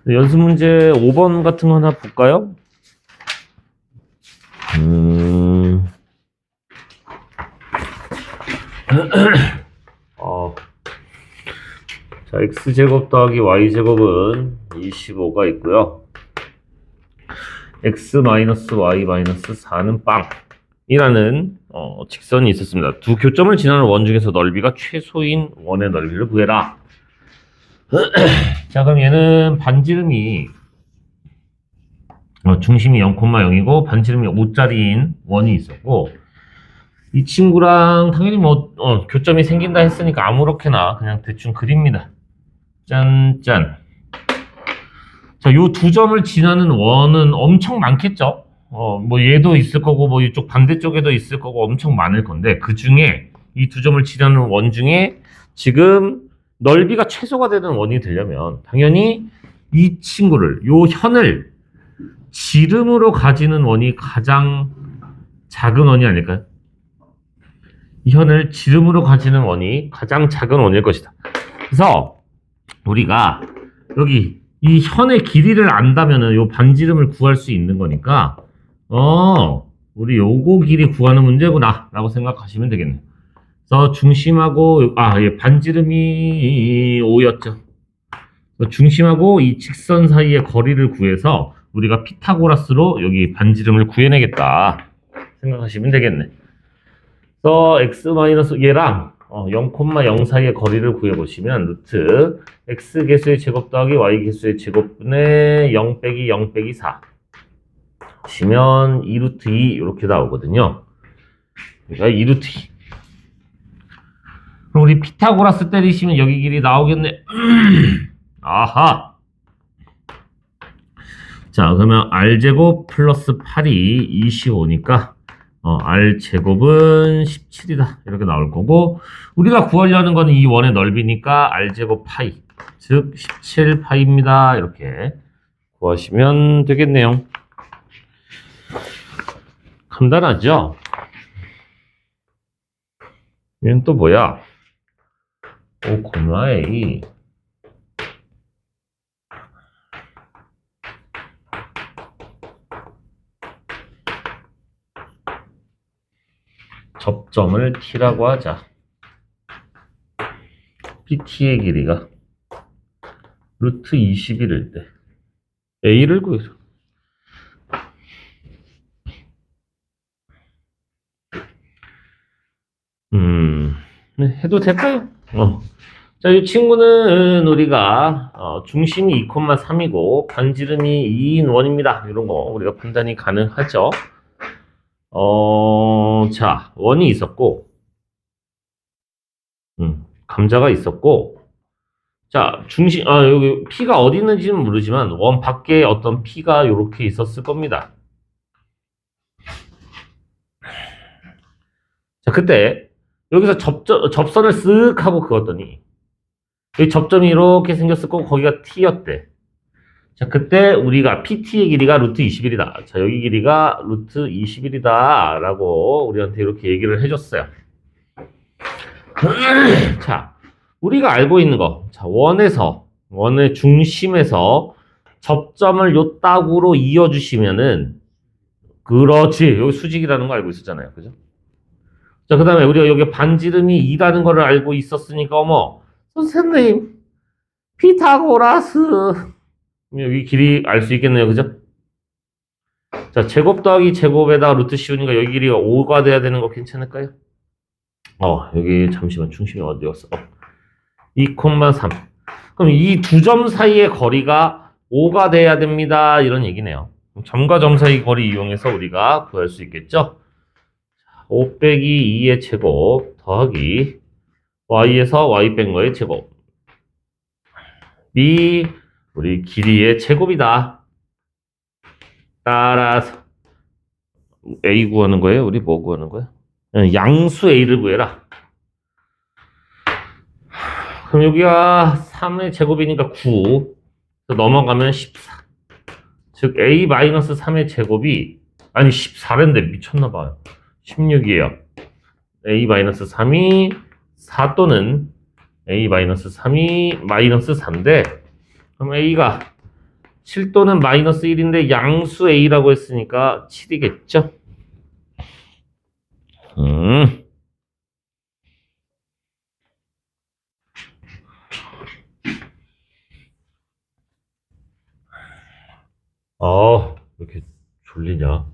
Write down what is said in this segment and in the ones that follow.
연습 문제 5번 같은 거 하나 볼까요? 자, x제곱 더하기 y제곱은 25가 있고요. x 마이너스 y 마이너스 4는 빵 이라는 직선이 있었습니다. 두 교점을 지나는 원 중에서 넓이가 최소인 원의 넓이를 구해라. 자, 그럼 얘는 반지름이 중심이 0,0이고 반지름이 5짜리인 원이 있었고, 이 친구랑 당연히 교점이 생긴다 했으니까 아무렇게나 그냥 대충 그립니다. 짠짠. 자, 요 두 점을 지나는 원은 엄청 많겠죠? 얘도 있을 거고, 이쪽 반대쪽에도 있을 거고, 엄청 많을 건데, 그 중에, 이 두 점을 지나는 원 중에, 지금 넓이가 최소가 되는 원이 되려면, 당연히 이 친구를, 요 현을 지름으로 가지는 원이 가장 작은 원이 아닐까요? 이 현을 지름으로 가지는 원이 가장 작은 원일 것이다. 그래서, 우리가, 여기, 이 현의 길이를 안다면은 요 반지름을 구할 수 있는 거니까, 우리 요거 길이 구하는 문제구나 라고 생각하시면 되겠네요. 그래서 중심하고 반지름이 5였죠. 중심하고 이 직선 사이의 거리를 구해서 우리가 피타고라스로 여기 반지름을 구해내겠다 생각하시면 되겠네. 그래서 x- 얘랑 0,0 사이의 거리를 구해보시면 루트 x 개수의 제곱 더하기 y 개수의 제곱분의 0 빼기 0 빼기 4 하시면 2루트 2 이렇게 나오거든요. 그러니까 2루트 2. 그럼 우리 피타고라스 때리시면 여기 길이 나오겠네. 아하. 자, 그러면 r제곱 플러스 8이 25니까 r제곱은 17이다 이렇게 나올 거고, 우리가 구하려는 거는 이 원의 넓이니까 r제곱 파이, 즉 17파이입니다 이렇게 구하시면 되겠네요. 간단하죠? 얘는 또 뭐야? 5,a 접점을 t라고 하자. pt의 길이가 루트 21일 때 a를 구해서 해도 될까요? 자, 이 친구는 우리가 중심이 2,3이고 반지름이 2인 원입니다. 이런 거 우리가 판단이 가능하죠. 자, 원이 있었고, 감자가 있었고, 자, 여기 P가 어디 있는지는 모르지만 원 밖에 어떤 P가 이렇게 있었을 겁니다. 자, 그때 여기서 접선을 쓱 하고 그었더니 여기 접점이 이렇게 생겼을 거고 거기가 T였대. 자, 그때 우리가 PT의 길이가 루트 21이다. 자, 여기 길이가 루트 21이다 라고 우리한테 이렇게 얘기를 해줬어요. 자, 우리가 알고 있는 거, 자, 원의 중심에서 접점을 요 딱으로 이어주시면은, 그렇지, 여기 수직이라는 거 알고 있었잖아요. 그죠? 자, 그 다음에 우리가 여기 반지름이 2라는 거를 알고 있었으니까, 선생님, 피타고라스. 여기 길이 알 수 있겠네요. 그죠? 자, 제곱 더하기 제곱에다가 루트 씌우니까 여기 길이가 5가 돼야 되는 거 괜찮을까요? 여기 잠시만 중심이 어디였어? 2,3. 그럼 이 두 점 사이의 거리가 5가 돼야 됩니다. 이런 얘기네요. 점과 점 사이 거리 이용해서 우리가 구할 수 있겠죠? 5 빼기 2의 제곱 더하기 y에서 y 뺀 거의 제곱. b 우리 길이의 제곱이다. 따라서 a 구하는 거예요? 우리 뭐 구하는 거야? 양수 a를 구해라. 그럼 여기가 3의 제곱이니까 9. 넘어가면 14. 즉 a-3의 제곱이 14랜데 미쳤나봐요. 16이에요. a-3이 4 또는 a-3이 마이너스 4인데, 그럼 a가 7 또는 마이너스 1인데 양수 A라고 했으니까 7이겠죠? 왜 이렇게 졸리냐?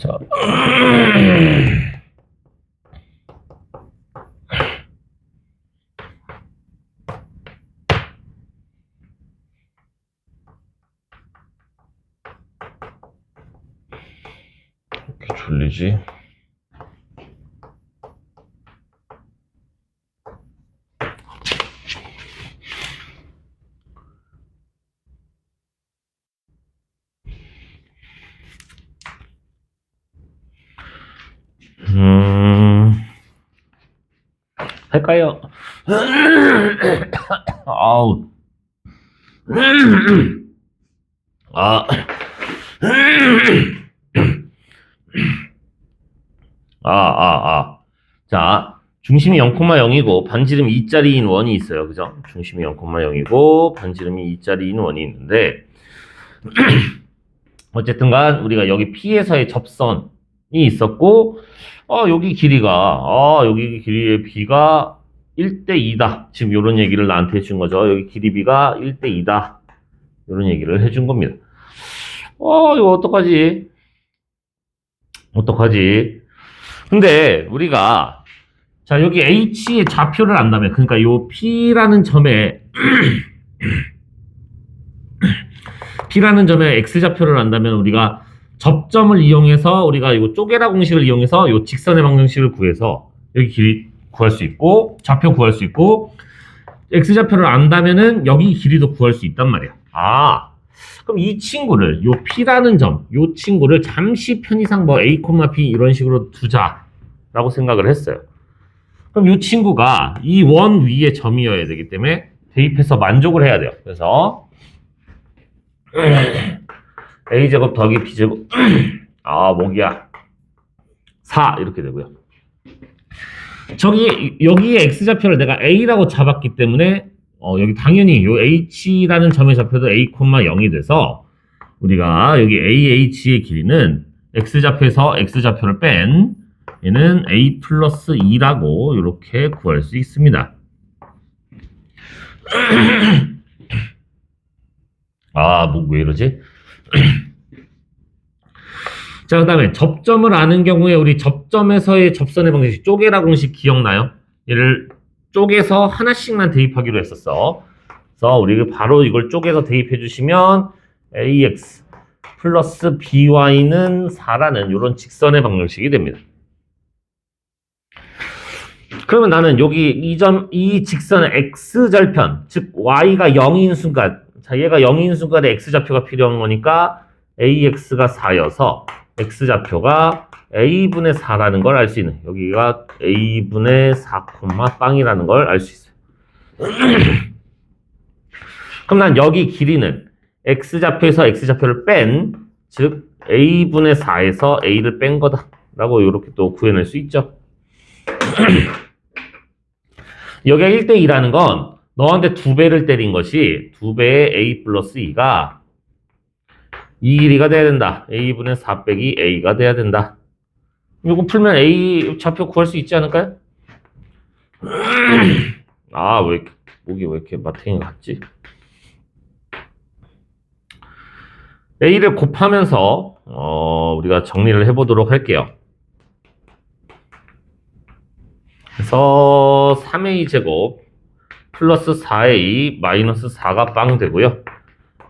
자, 이렇게 졸리지? 할까요? 아우. 아. 자, 중심이 0,0이고 반지름이 2짜리인 원이 있어요. 그죠? 중심이 0,0이고 반지름이 2짜리인 원이 있는데 어쨌든 간 우리가 여기 P에서의 접선이 있었고 여기 길이의 B가 1대 2다. 지금 이런 얘기를 나한테 해준 거죠. 여기 길이 B가 1대 2다. 이런 얘기를 해준 겁니다. 이거 어떡하지? 근데 우리가 자, 여기 H의 좌표를 안다면 그러니까 요 P라는 점에 P라는 점에 X좌표를 안다면 우리가 접점을 이용해서 우리가 이 쪼개라 공식을 이용해서 이 직선의 방정식을 구해서 여기 길이 구할 수 있고 좌표 구할 수 있고 X좌표를 안다면은 여기 길이도 구할 수 있단 말이야. 그럼 이 친구를 요 P라는 점, 요 친구를 잠시 편의상 뭐 A, B 이런 식으로 두자라고 생각을 했어요. 그럼 이 친구가 이 원 위의 점이어야 되기 때문에 대입해서 만족을 해야 돼요. 그래서 A제곱 더하기 B제곱 목이야 4 이렇게 되고요. 여기에 X좌표를 내가 A라고 잡았기 때문에 여기 당연히 요 H라는 점의 좌표도 A, 0이 돼서 우리가 여기 AH의 길이는 X좌표에서 X좌표를 뺀 얘는 A 플러스 2라고 이렇게 구할 수 있습니다. 왜 이러지? 자, 그 다음에 접점을 아는 경우에 우리 접점에서의 접선의 방식, 쪼개라 공식 기억나요? 얘를 쪼개서 하나씩만 대입하기로 했었어. 그래서 우리 바로 이걸 쪼개서 대입해 주시면 AX 플러스 BY는 4라는 이런 직선의 방정식이 됩니다. 그러면 나는 여기 이 직선의 X절편, 즉 Y가 0인 순간, 자, 얘가 0인 순간에 X좌표가 필요한 거니까 AX가 4여서 X좌표가 A분의 4라는 걸 알 수 있는, 여기가 A분의 4, 빵이라는 걸 알 수 있어요. 그럼 난 여기 길이는 X좌표에서 X좌표를 뺀, 즉 A분의 4에서 A를 뺀 거다 라고 이렇게 또 구해낼 수 있죠. 여기가 1대 2라는 건 너한테 2배를 때린 것이 2배의 A 플러스 2가 이 길이가 돼야 된다. A분의 4 빼기 A가 돼야 된다. 이거 풀면 A 좌표 구할 수 있지 않을까요? 목이 왜 이렇게 마탱이 같지? A를 곱하면서 우리가 정리를 해보도록 할게요. 그래서 3A 제곱 플러스 4A 마이너스 4가 빵 되고요.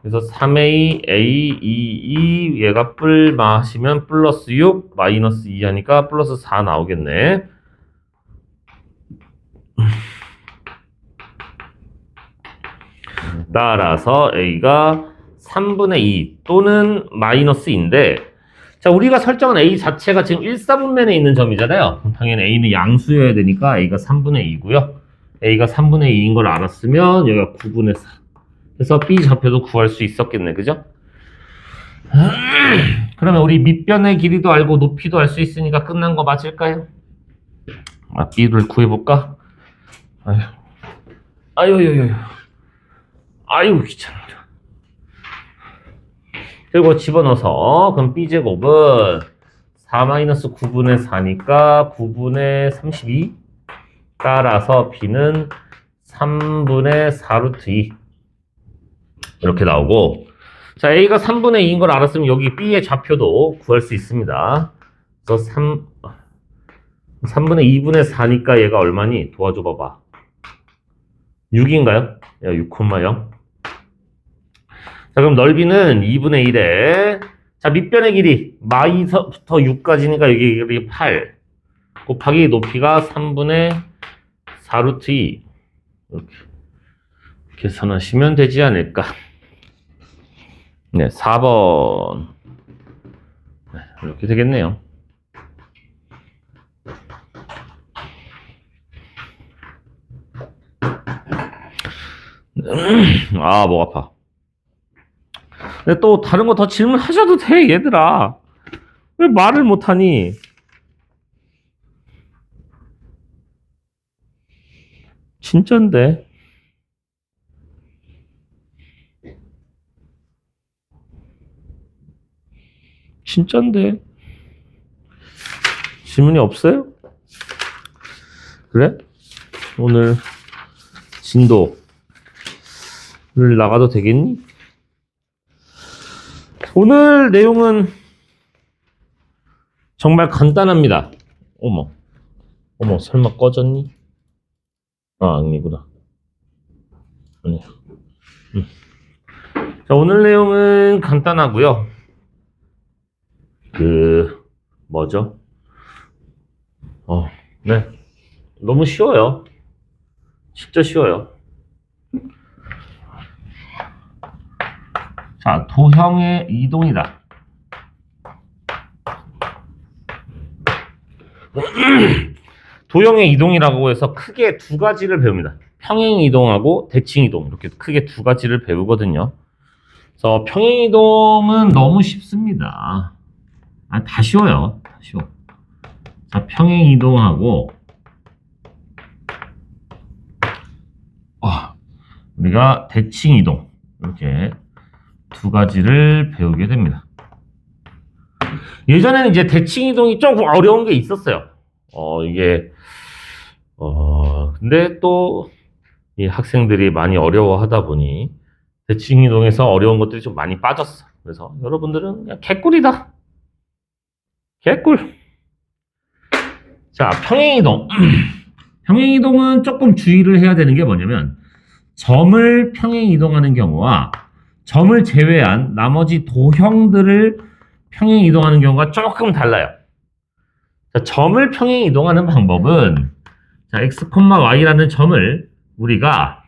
그래서 3A, A, 2, 얘가 뿔 마시면 플러스 6 마이너스 2 하니까 플러스 4 나오겠네. 따라서 A가 3분의 2 또는 마이너스 2인데, 자, 우리가 설정한 A 자체가 지금 1, 4분면에 있는 점이잖아요. 그럼 당연히 A는 양수여야 되니까 A가 3분의 2고요. A가 3분의 2인 걸 알았으면 여기가 9분의 4. 그래서 B 좌표도 구할 수 있었겠네, 그죠? 그러면 우리 밑변의 길이도 알고 높이도 알 수 있으니까 끝난 거 맞을까요? B를 구해볼까? 아유, 귀찮아. 그리고 집어넣어서, 그럼 B제곱은 4-9분의 4니까 9분의 32. 따라서 B는 3분의 4루트 2. 이렇게 나오고, 자, A가 3분의 2인 걸 알았으면 여기 B의 좌표도 구할 수 있습니다. 그래서 3분의 2분의 4니까 얘가 얼마니? 도와줘 봐봐. 6인가요? 6,0. 자, 그럼 넓이는 2분의 1에, 자, 밑변의 길이, 마이서부터 6까지니까 여기 8. 곱하기 높이가 3분의 4루트 2. 이렇게 계산하시면 되지 않을까. 네, 4번. 네, 이렇게 되겠네요. 아, 목 아파. 근데 또 다른 거 더 질문하셔도 돼, 얘들아. 왜 말을 못하니? 진짠데. 진짠데. 질문이 없어요? 그래? 오늘 진도를 나가도 되겠니? 오늘 내용은 정말 간단합니다. 어머, 설마 꺼졌니? 아, 아니구나. 아니야. 자, 오늘 내용은 간단하고요. 뭐죠? 네. 너무 쉬워요. 진짜 쉬워요. 자, 도형의 이동이다. 도형의 이동이라고 해서 크게 두 가지를 배웁니다. 평행 이동하고 대칭 이동, 이렇게 크게 두 가지를 배우거든요. 그래서 평행 이동은 너무 쉽습니다. 다 쉬워요. 다 쉬워. 자, 평행 이동하고 우리가 대칭 이동, 이렇게 두 가지를 배우게 됩니다. 예전에는 이제 대칭 이동이 조금 어려운 게 있었어요. 근데 또 이 학생들이 많이 어려워하다 보니 대칭 이동에서 어려운 것들이 좀 많이 빠졌어. 그래서 여러분들은 그냥 개꿀이다. 개꿀. 자, 평행 이동. 평행 이동은 조금 주의를 해야 되는 게 뭐냐면, 점을 평행 이동하는 경우와 점을 제외한 나머지 도형들을 평행 이동하는 경우가 조금 달라요. 자, 점을 평행 이동하는 방법은, 자, x, y라는 점을 우리가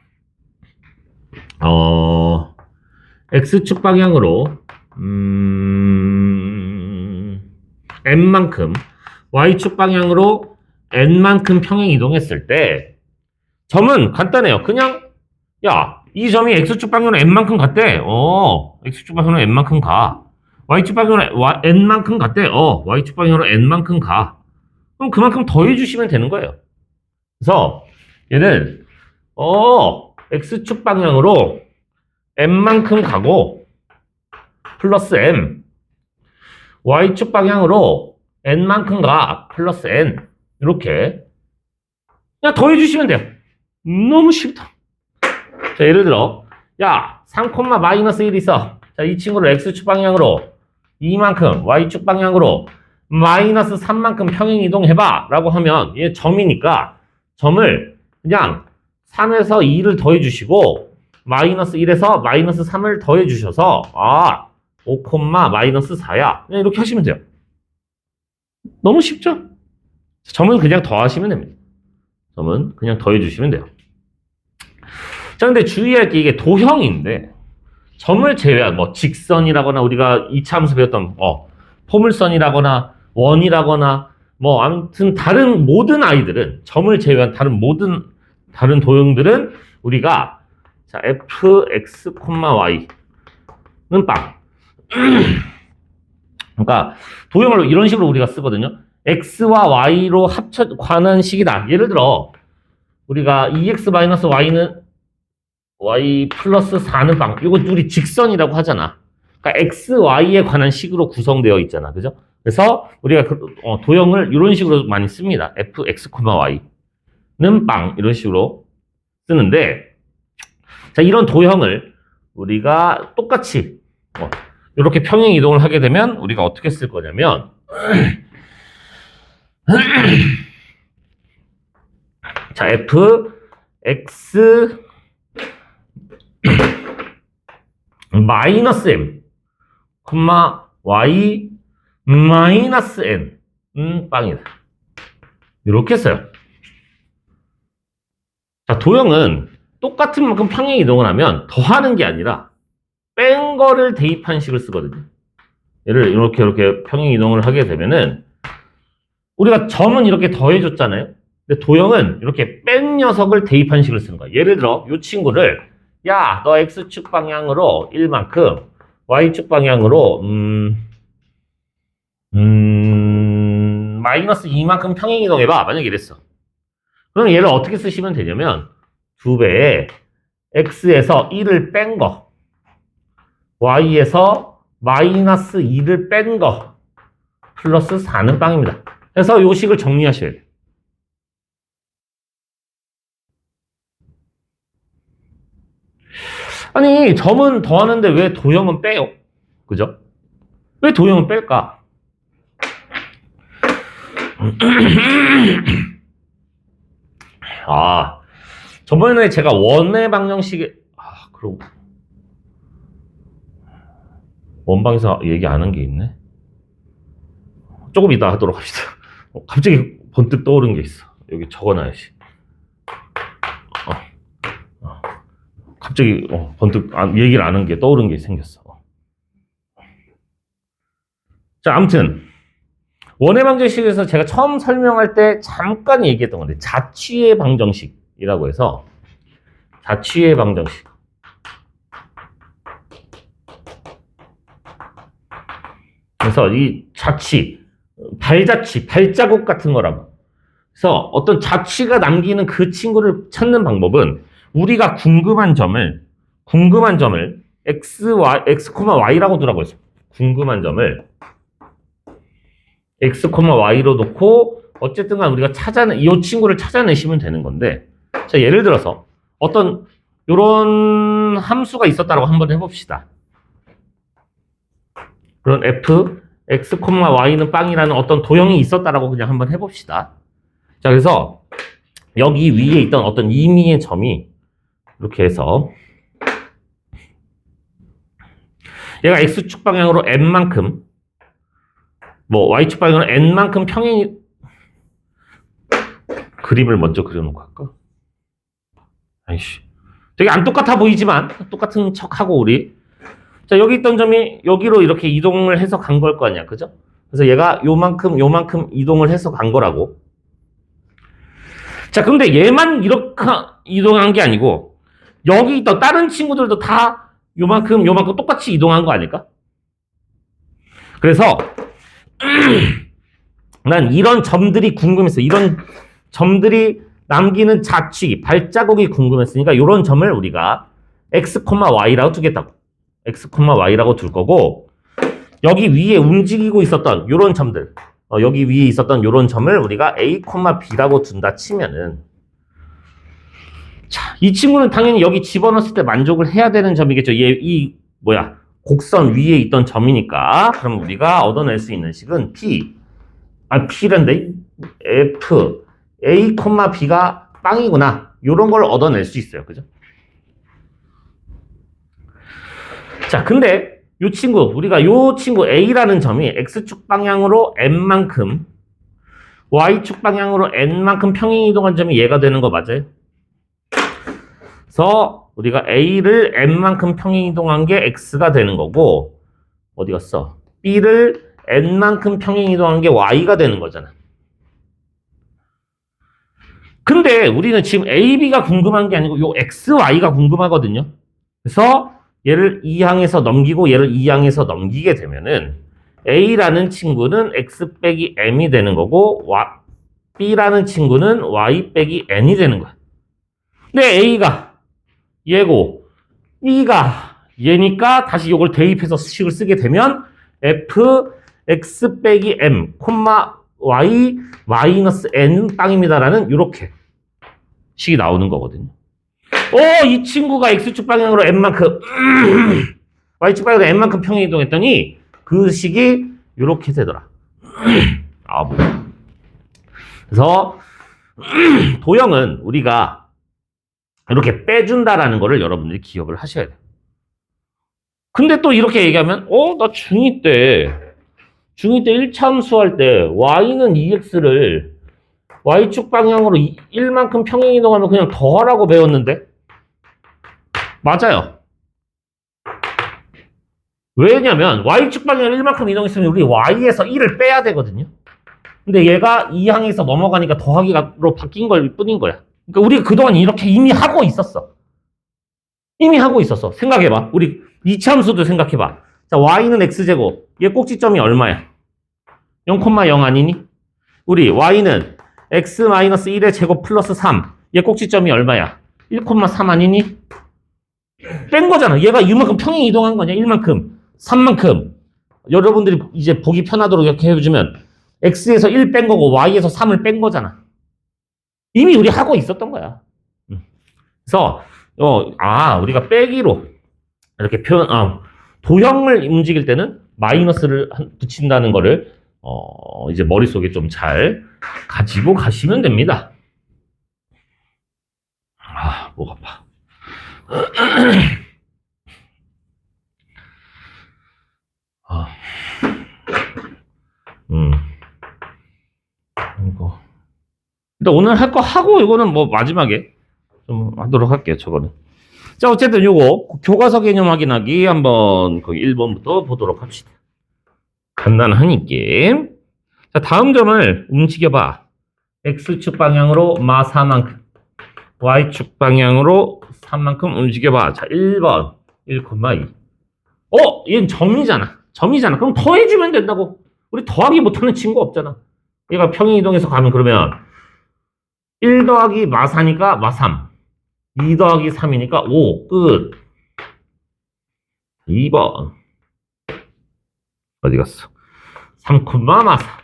x축 방향으로 n만큼, y축 방향으로 n만큼 평행 이동했을 때 점은 간단해요. 그냥 이 점이 x축 방향으로 n만큼 갔대. x축 방향으로 n만큼 가. y축 방향으로 n만큼 갔대. y축 방향으로 n만큼 가. 그럼 그만큼 더해주시면 되는 거예요. 그래서 얘는 x축 방향으로 n만큼 가고 플러스 m, y축 방향으로 n만큼 가 플러스 n, 이렇게 그냥 더해주시면 돼요. 너무 쉽다. 자, 예를 들어 3, 마이너스 1 있어. 자, 이 친구를 x축 방향으로 2만큼, y축 방향으로 마이너스 3만큼 평행 이동해봐 라고 하면 얘 점이니까 점을 그냥 3에서 2를 더해주시고 마이너스 1에서 마이너스 3을 더해주셔서 5, 마이너스 4야. 그냥 이렇게 하시면 돼요. 너무 쉽죠? 점은 그냥 더하시면 됩니다. 점은 그냥 더해주시면 돼요. 자, 근데 주의할 게 이게 도형인데, 점을 제외한, 뭐, 직선이라거나, 우리가 2차 함수 배웠던, 포물선이라거나, 원이라거나, 뭐, 아무튼, 다른 모든 아이들은, 점을 제외한 다른 도형들은, 우리가, 자, fx, y는 빵. 그러니까, 도형을 이런 식으로 우리가 쓰거든요. x와 y로 관한 식이다. 예를 들어, 우리가 2x-y는 y 플러스 4는 빵. 이거 우리 직선이라고 하잖아. 그러니까 x, y에 관한 식으로 구성되어 있잖아. 그죠? 그래서 우리가 도형을 이런 식으로 많이 씁니다. fx, y는 빵. 이런 식으로 쓰는데, 자, 이런 도형을 우리가 똑같이 이렇게 평행 이동을 하게 되면 우리가 어떻게 쓸 거냐면 자, fx 마이너스 m, y 마이너스 n 빵이다. 이렇게 써요. 자, 도형은 똑같은 만큼 평행 이동을 하면 더하는 게 아니라 뺀 거를 대입한 식을 쓰거든요. 얘를 이렇게 평행 이동을 하게 되면은 우리가 점은 이렇게 더해줬잖아요. 근데 도형은 이렇게 뺀 녀석을 대입한 식을 쓰는 거야. 예를 들어 이 친구를 야, 너 x축 방향으로 1만큼 y축 방향으로 마이너스 2만큼 평행 이동해봐. 만약에 이랬어. 그럼 얘를 어떻게 쓰시면 되냐면 2배에 x에서 1을 뺀 거, y에서 마이너스 2를 뺀 거, 플러스 4는 빵입니다. 그래서 이 식을 정리하셔야 돼요. 아니, 점은 더하는데 왜 도형은 빼요? 그죠? 왜 도형은 뺄까? 아, 저번에 제가 원의 방정식에, 그러고. 원방에서 얘기 안 한 게 있네? 조금 이따 하도록 합시다. 갑자기 번뜩 떠오른 게 있어. 여기 적어놔야지. 갑자기 번뜩 얘기를 안 한 게 떠오른 게 생겼어. 자, 아무튼 원의 방정식에서 제가 처음 설명할 때 잠깐 얘기했던 건데 자취의 방정식이라고 해서 자취의 방정식. 그래서 이 자취, 발자취, 발자국 같은 거라고. 그래서 어떤 자취가 남기는 그 친구를 찾는 방법은 우리가 궁금한 점을 x, y라고 두라고 했어요. 궁금한 점을 x, y로 놓고 어쨌든 간 우리가 이 친구를 찾아내시면 되는 건데, 자, 예를 들어서 어떤 요런 함수가 있었다라고 한번 해봅시다. 그런 f, x, y는 빵이라는 어떤 도형이 있었다라고 그냥 한번 해봅시다. 자, 그래서 여기 위에 있던 어떤 임의의 점이 이렇게 해서 얘가 x축 방향으로 n만큼 뭐 y축 방향으로 n만큼 평행이 그림을 먼저 그려놓고 할까? 아이씨, 되게 안 똑같아 보이지만 똑같은 척하고 우리 자, 여기 있던 점이 여기로 이렇게 이동을 해서 간 걸 거 아니야, 그죠? 그래서 얘가 요만큼 이동을 해서 간 거라고. 자, 근데 얘만 이렇게 이동한 게 아니고 여기 있던 다른 친구들도 다 요만큼 똑같이 이동한 거 아닐까? 그래서 난 이런 점들이 궁금했어. 이런 점들이 남기는 자취, 발자국이 궁금했으니까 이런 점을 우리가 x, y라고 두겠다고. x, y라고 둘 거고 여기 위에 움직이고 있었던 이런 점들 여기 위에 있었던 이런 점을 우리가 a, b라고 둔다 치면은 자, 이 친구는 당연히 여기 집어넣었을 때 만족을 해야 되는 점이겠죠. 곡선 위에 있던 점이니까. 그럼 우리가 얻어낼 수 있는 식은 P란데 F, A, B가 빵이구나. 이런 걸 얻어낼 수 있어요. 그죠? 자, 근데 우리가 요 친구 A라는 점이 X축 방향으로 N만큼, Y축 방향으로 N만큼 평행 이동한 점이 얘가 되는 거 맞아요? 그래서 우리가 A를 N만큼 평행이동한 게 X가 되는 거고, 어디 갔어? B를 N만큼 평행이동한 게 Y가 되는 거잖아. 근데 우리는 지금 A, B가 궁금한 게 아니고 요 X, Y가 궁금하거든요. 그래서 얘를 이 항에서 넘기고 얘를 이 항에서 넘기게 되면은 A라는 친구는 X 빼기 M이 되는 거고 B라는 친구는 Y 빼기 N이 되는 거야. 근데 A가 얘고 B가 얘니까 다시 이걸 대입해서 식을 쓰게 되면 F X 빼기 M, Y 마이너스 N 빵입니다라는 이렇게 식이 나오는 거거든요. 이 친구가 X축 방향으로 N만큼 Y축 방향으로 N만큼 평행이동했더니 그 식이 이렇게 되더라. 뭐야. 그래서 도형은 우리가 이렇게 빼준다라는 거를 여러분들이 기억을 하셔야 돼요. 근데 또 이렇게 얘기하면 나 중2 때 1차 함수할 때 y는 2x를 y축 방향으로 1만큼 평행이동하면 그냥 더하라고 배웠는데? 맞아요. 왜냐면 y축 방향으로 1만큼 이동했으면 우리 y에서 1을 빼야 되거든요. 근데 얘가 이 항에서 넘어가니까 더하기로 바뀐 걸 뿐인 거야. 그러니까 우리가 그동안 이렇게 이미 하고 있었어. 생각해봐. 우리 2차 함수도 생각해봐. 자, y는 x제곱. 얘 꼭지점이 얼마야? 0,0 아니니? 우리 y는 x-1의 제곱 플러스 3. 얘 꼭지점이 얼마야? 1,3 아니니? 뺀 거잖아. 얘가 이만큼 평행 이동한 거냐? 1만큼, 3만큼. 여러분들이 이제 보기 편하도록 이렇게 해주면 x에서 1 뺀 거고 y에서 3을 뺀 거잖아. 이미 우리 하고 있었던 거야. 그래서 우리가 빼기로 이렇게 도형을 움직일 때는 마이너스를 붙인다는 거를 이제 머릿속에 좀 잘 가지고 가시면 됩니다. 목 아파. 이거. 일단 오늘 할 거 하고 이거는 뭐 마지막에 좀 하도록 할게요, 저거는. 자, 어쨌든 요거 교과서 개념 확인하기 한번 거기 1번부터 보도록 합시다. 간단하니까. 자, 다음 점을 움직여봐. X축 방향으로 마 4만큼, Y축 방향으로 3만큼 움직여봐. 자, 1번 1,2. 얘는 점이잖아. 그럼 더해주면 된다고. 우리 더하기 못하는 친구 없잖아. 얘가 평행이동해서 가면 그러면 1 더하기 마 4니까 마 3. 2 더하기 3이니까 5. 끝. 2번. 어디 갔어? 3,마 4.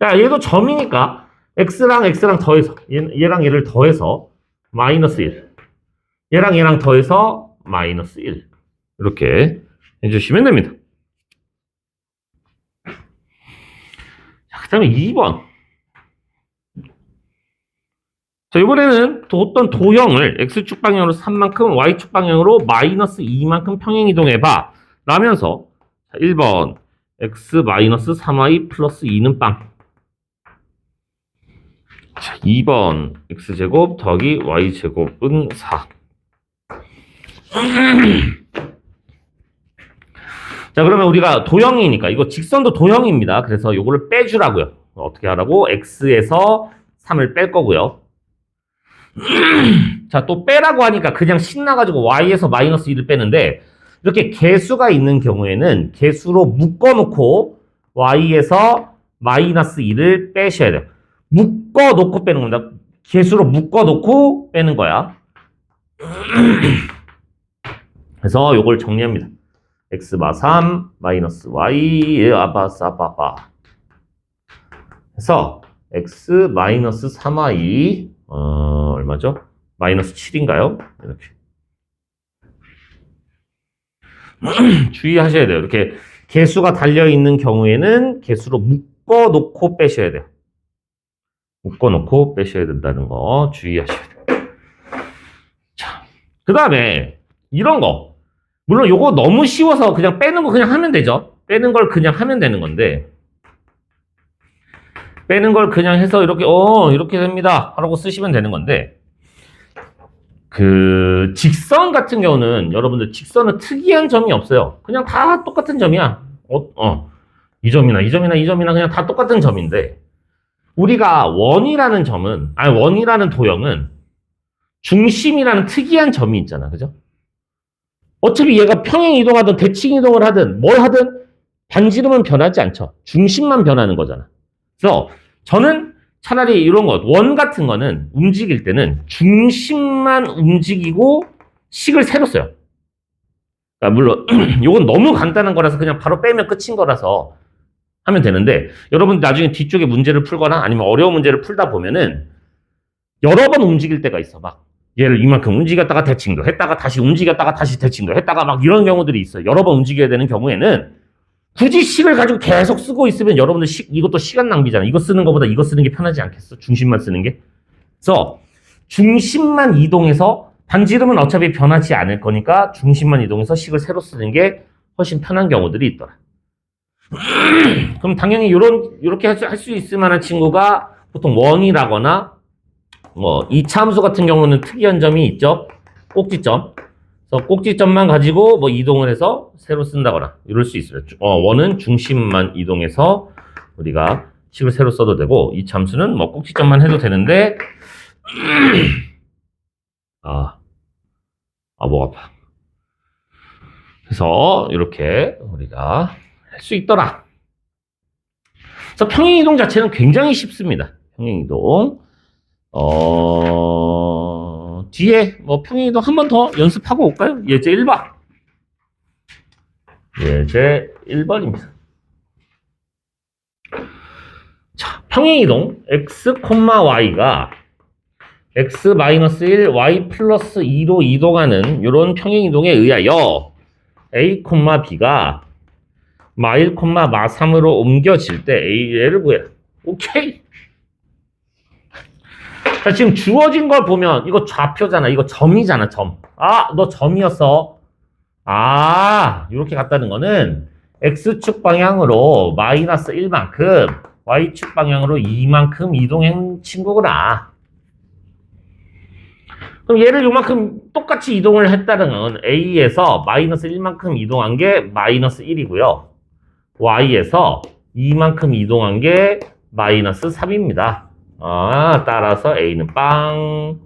야, 얘도 점이니까 x랑 더해서 얘랑 얘를 더해서 마이너스 1. 얘랑 더해서 마이너스 1. 이렇게 해주시면 됩니다. 자, 그 다음에 2번. 자, 이번에는 어떤 도형을 x축 방향으로 3만큼, y축 방향으로 마이너스 2만큼 평행이동해봐. 라면서 1번 x 마이너스 3y 플러스 2는 빵. 자, 2번 x제곱 더하기 y제곱은 4. 자, 그러면 우리가 도형이니까 이거 직선도 도형입니다. 그래서 이거를 빼주라고요. 어떻게 하라고? x에서 3을 뺄 거고요. 자, 또 빼라고 하니까 그냥 신나가지고 y에서 마이너스 2를 빼는데 이렇게 개수가 있는 경우에는 개수로 묶어놓고 y에서 마이너스 2를 빼셔야 돼요. 묶어놓고 빼는 겁니다. 개수로 묶어놓고 빼는 거야. 그래서 요걸 정리합니다. x 마 3 마이너스 y 아바사바바. 그래서 x 마이너스 3y 얼마죠? 마이너스 7인가요? 이렇게. 주의하셔야 돼요. 이렇게 개수가 달려있는 경우에는 개수로 묶어놓고 빼셔야 돼요. 묶어놓고 빼셔야 된다는 거 주의하셔야 돼요. 자, 그 다음에 이런 거. 물론 요거 너무 쉬워서 그냥 빼는 거 그냥 하면 되죠. 빼는 걸 그냥 하면 되는 건데 빼는 걸 그냥 해서 이렇게 이렇게 됩니다. 라고 쓰시면 되는 건데 그 직선 같은 경우는 여러분들 직선은 특이한 점이 없어요. 그냥 다 똑같은 점이야. 이 점이나 이 점이나 이 점이나 그냥 다 똑같은 점인데 우리가 원이라는 점은 원이라는 도형은 중심이라는 특이한 점이 있잖아. 그죠? 어차피 얘가 평행 이동하든 대칭 이동을 하든 뭘 하든 반지름은 변하지 않죠. 중심만 변하는 거잖아. 그래서 저는 차라리 이런 것, 원 같은 거는 움직일 때는 중심만 움직이고 식을 새로 써요. 그러니까 물론 이건 너무 간단한 거라서 그냥 바로 빼면 끝인 거라서 하면 되는데 여러분 나중에 뒤쪽에 문제를 풀거나 아니면 어려운 문제를 풀다 보면은 여러 번 움직일 때가 있어. 막 얘를 이만큼 움직였다가 대칭도 했다가 다시 움직였다가 다시 대칭도 했다가 막 이런 경우들이 있어요. 여러 번 움직여야 되는 경우에는 굳이 식을 가지고 계속 쓰고 있으면 여러분들 이것도 시간 낭비잖아. 이거 쓰는 것보다 이거 쓰는 게 편하지 않겠어? 중심만 쓰는 게. 그래서 중심만 이동해서 반지름은 어차피 변하지 않을 거니까 중심만 이동해서 식을 새로 쓰는 게 훨씬 편한 경우들이 있더라. 그럼 당연히 이렇게 할 수 있을 만한 친구가 보통 원이라거나 뭐 이차함수 같은 경우는 특이한 점이 있죠. 꼭지점. 그래서 꼭지점만 가지고 뭐 이동을 해서 새로 쓴다거나 이럴 수 있어요. 원은 중심만 이동해서 우리가 식을 새로 써도 되고 이차함수는 뭐 꼭지점만 해도 되는데 목 아파. 그래서 이렇게 우리가 할 수 있더라. 그래서 평행이동 자체는 굉장히 쉽습니다. 평행이동. 뒤에 뭐 평행이동 한 번 더 연습하고 올까요? 예제 1번. 예제 1번입니다. 자, 평행이동 x, y가 x-1, y 플러스 2로 이동하는 이런 평행이동에 의하여 a, b가 마1, 마3으로 옮겨질 때 a를 구해라. 오케이. 자, 지금 주어진 걸 보면 이거 좌표잖아. 이거 점이잖아, 점. 너 점이었어. 이렇게 갔다는 거는 x축 방향으로 마이너스 1만큼 y축 방향으로 2만큼 이동한 친구구나. 그럼 얘를 요만큼 똑같이 이동을 했다는 건 a에서 마이너스 1만큼 이동한 게 마이너스 1이고요. y에서 2만큼 이동한 게 마이너스 3입니다. 따라서 a는 빵,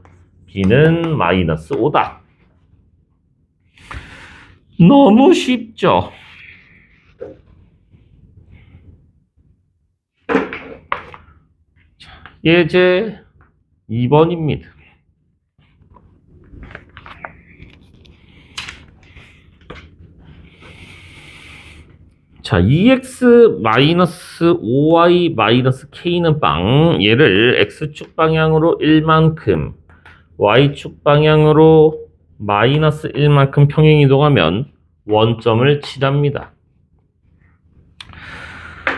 b는 마이너스 5다. 너무 쉽죠? 예제 2번입니다. 자, 2x-5y-k는 빵. 얘를 x축 방향으로 1만큼, y축 방향으로 마이너스 1만큼 평행 이동하면 원점을 치답니다.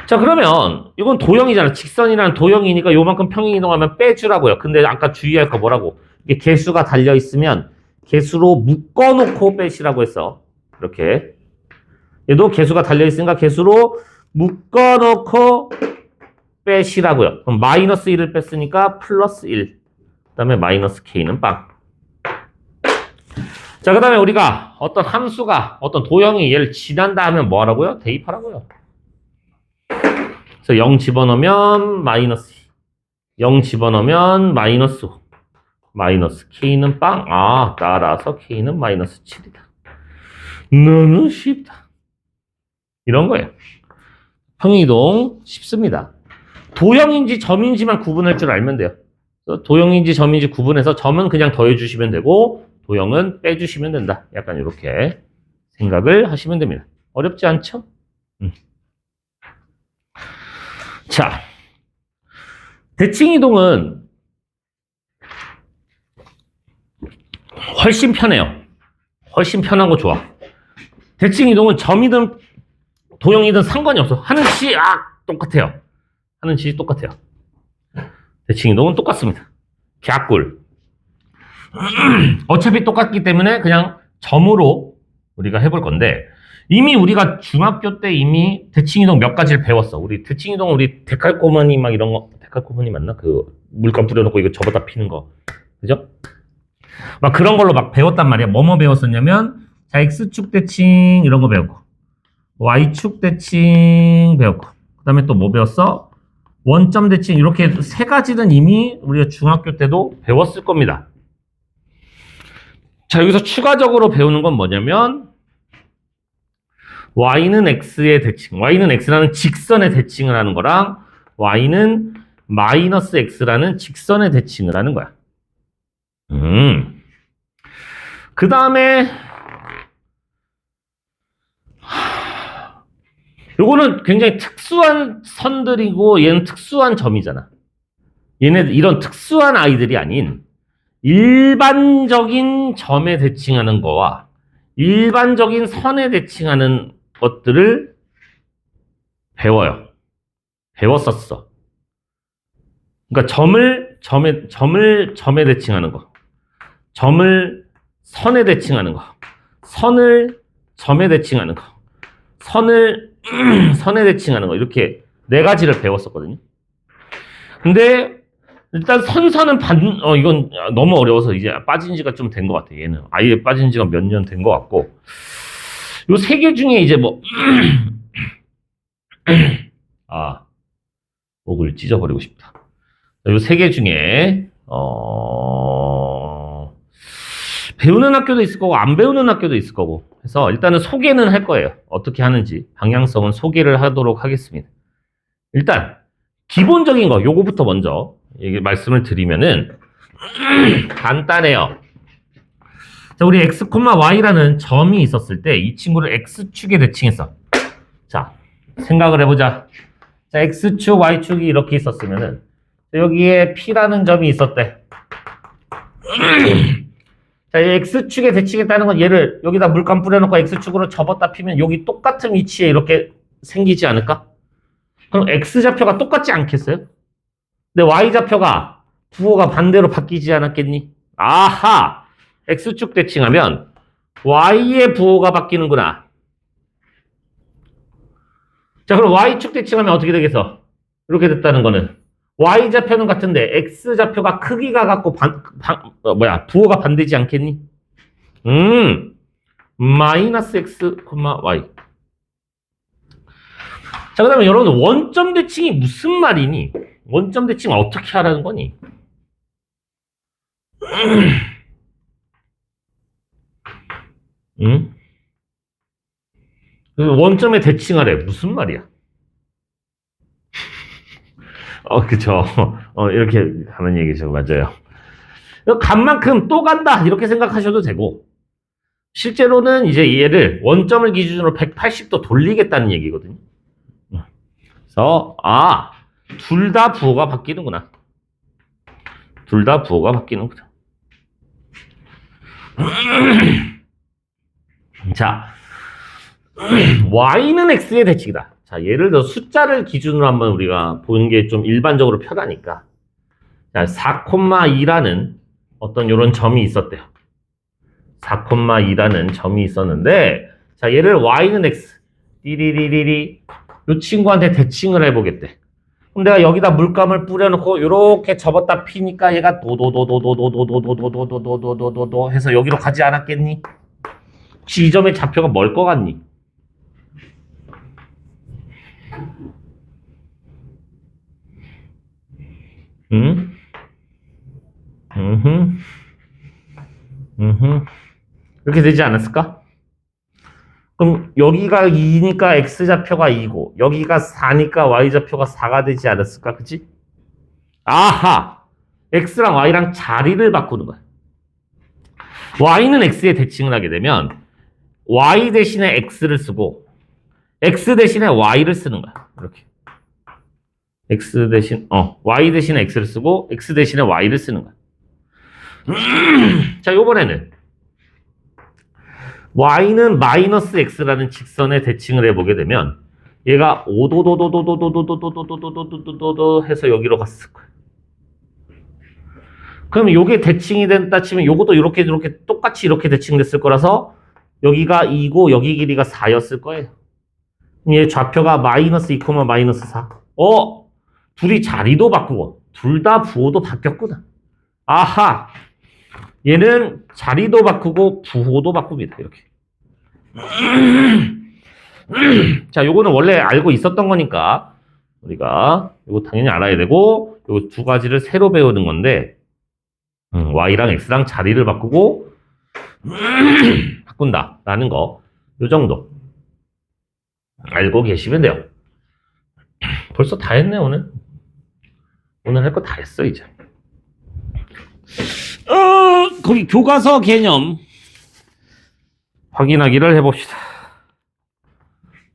자, 그러면 이건 도형이잖아. 직선이라는 도형이니까 요만큼 평행 이동하면 빼주라고요. 근데 아까 주의할 거 뭐라고? 이게 개수가 달려 있으면 개수로 묶어놓고 빼시라고 했어. 이렇게. 얘도 개수가 달려있으니까 개수로 묶어놓고 빼시라고요. 그럼 마이너스 1을 뺐으니까 플러스 1. 그 다음에 마이너스 k는 빵. 자, 그 다음에 우리가 어떤 함수가, 어떤 도형이 얘를 지난다 하면 뭐 하라고요? 대입하라고요. 그래서 0 집어넣으면 마이너스 2. 0 집어넣으면 마이너스 5. 마이너스 k는 빵. 따라서 k는 마이너스 7이다. 너무 쉽다. 이런 거예요. 평행이동 쉽습니다. 도형인지 점인지만 구분할 줄 알면 돼요. 도형인지 점인지 구분해서 점은 그냥 더해주시면 되고 도형은 빼주시면 된다. 약간 이렇게 생각을 하시면 됩니다. 어렵지 않죠? 자, 대칭이동은 훨씬 편해요. 훨씬 편하고 좋아. 대칭이동은 점이든 도형이든 상관이 없어. 하는 시 똑같아요. 하는 시 똑같아요. 대칭이동은 똑같습니다. 갸꿀. 어차피 똑같기 때문에 그냥 점으로 우리가 해볼 건데 이미 우리가 중학교 때 이미 대칭이동 몇 가지를 배웠어. 우리 대칭이동 우리 데칼코마니 막 이런 거 데칼코마니 맞나? 그 물감 뿌려놓고 이거 접어다 피는 거. 그죠? 막 그런 걸로 막 배웠단 말이야. 뭐뭐 배웠었냐면, 자, X축 대칭 이런 거 배웠고, Y축 대칭 배웠고, 그 다음에 또 뭐 배웠어? 원점 대칭 이렇게 세 가지는 이미 우리가 중학교 때도 배웠을 겁니다. 자, 여기서 추가적으로 배우는 건 뭐냐면 y는 x의 대칭, y는 x라는 직선의 대칭을 하는 거랑 y는 마이너스 x라는 직선의 대칭을 하는 거야. 그 다음에 요거는 굉장히 특수한 선들이고 얘는 특수한 점이잖아. 얘네 이런 특수한 아이들이 아닌 일반적인 점에 대칭하는 거와 일반적인 선에 대칭하는 것들을 배워요. 배웠었어. 그러니까 점에 대칭하는 거, 점을 선에 대칭하는 거, 선을 점에 대칭하는 거, 선을 선에 대칭하는 거 이렇게 네 가지를 배웠었거든요. 근데 일단 선선은 이건 너무 어려워서 이제 빠진 지가 좀 된 것 같아. 얘는 아예 빠진 지가 몇 년 된 것 같고 요 세 개 중에 이제 뭐 목을 찢어버리고 싶다. 요 세 개 중에 배우는 학교도 있을 거고 안 배우는 학교도 있을 거고 해서 일단은 소개는 할 거예요. 어떻게 하는지 방향성은 소개를 하도록 하겠습니다. 일단 기본적인 거 요거부터 먼저 말씀을 드리면은 간단해요. 자, 우리 x, y라는 점이 있었을 때 이 친구를 x축에 대칭했어. 자, 생각을 해보자. 자, x축, y축이 이렇게 있었으면은 여기에 p라는 점이 있었대. 자, 이 x축에 대칭했다는 건 얘를 여기다 물감 뿌려놓고 x축으로 접었다 피면 여기 똑같은 위치에 이렇게 생기지 않을까? 그럼 x좌표가 똑같지 않겠어요? 근데 y좌표가 부호가 반대로 바뀌지 않았겠니? 아하! x축 대칭하면 y의 부호가 바뀌는구나. 자, 그럼 y축 대칭하면 어떻게 되겠어? 이렇게 됐다는 거는 y좌표는 같은데 x좌표가 크기가 같고 부호가 반대지 않겠니? 마이너스 x, y. 자, 그 다음에 여러분 원점 대칭이 무슨 말이니? 원점 대칭 어떻게 하라는 거니? 원점에 대칭하래. 무슨 말이야? 그쵸. 이렇게 하는 얘기죠. 맞아요. 간 만큼 또 간다. 이렇게 생각하셔도 되고, 실제로는 이제 얘를 원점을 기준으로 180도 돌리겠다는 얘기거든요. 그래서, 둘 다 부호가 바뀌는구나. 둘 다 부호가 바뀌는구나. 자, y는 x의 대칭이다. 자, 예를 들어 숫자를 기준으로 한번 우리가 보는 게 좀 일반적으로 편하니까. 자, 4,2라는 어떤 요런 점이 있었대요. 4,2라는 점이 있었는데, 자, 얘를 y는 x, 띠리리리리, 요 친구한테 대칭을 해보겠대. 그럼 내가 여기다 물감을 뿌려놓고 요렇게 접었다 피니까 얘가 도도도도도도도도도도도도도도도도 해서 여기로 가지 않았겠니? 혹시 이 점의 좌표가 뭘 것 같니? 이렇게 되지 않았을까? 그럼 여기가 2니까 x좌표가 2고 여기가 4니까 y좌표가 4가 되지 않았을까? 그치? 아하! x랑 y랑 자리를 바꾸는 거야. y는 x에 대칭을 하게 되면 y 대신에 x를 쓰고 x 대신에 y를 쓰는 거야. 이렇게. y 대신에 x를 쓰고 x 대신에 y를 쓰는 거야. 자, 요번에는 y는 마이너스 x라는 직선에 대칭을 해보게 되면 얘가 오도도도도도도도도도도도도도도도 해서 여기로 갔을 거야. 그러면 요게 대칭이 된다 치면 요것도 이렇게 똑같이 이렇게 대칭됐을 거라서 여기가 2고 여기 길이가 4였을 거예요. 얘 좌표가 마이너스 2, 마이너스 4. 둘이 자리도 바꾸고 둘 다 부호도 바뀌었구나. 아하! 얘는 자리도 바꾸고 부호도 바꿉니다. 이렇게. 자, 요거는 원래 알고 있었던 거니까 우리가 이거 당연히 알아야 되고 요 두 가지를 새로 배우는 건데 y랑 x랑 자리를 바꾸고 바꾼다라는 거 요 정도 알고 계시면 돼요. 벌써 다 했네 오늘. 오늘 할 거 다 했어 이제. 거기 교과서 개념 확인하기를 해봅시다.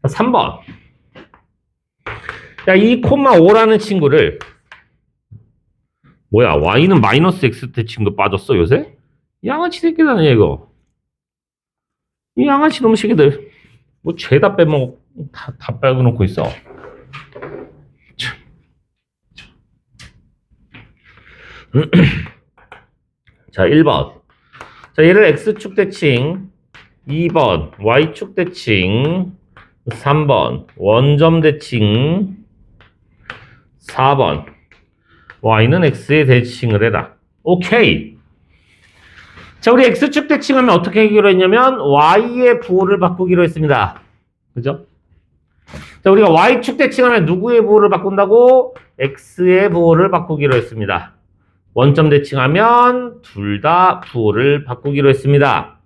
3번. 자, 2,5라는 친구를 뭐야 y는 마이너스 x 대칭도 빠졌어 요새? 양아치 새끼다네 이거. 이 양아치 놈 새끼들 뭐 죄다 빼먹어 다 빼놓고 있어. 자, 1번. 자, 얘를 x축 대칭, 2번 y축 대칭, 3번 원점 대칭, 4번 y는 x에 대칭을 해라. 오케이. 자, 우리 x축 대칭하면 어떻게 하기로 했냐면 y의 부호를 바꾸기로 했습니다. 그죠? 자, 우리가 y축 대칭하면 누구의 부호를 바꾼다고? x의 부호를 바꾸기로 했습니다. 원점 대칭하면 둘 다 부호를 바꾸기로 했습니다.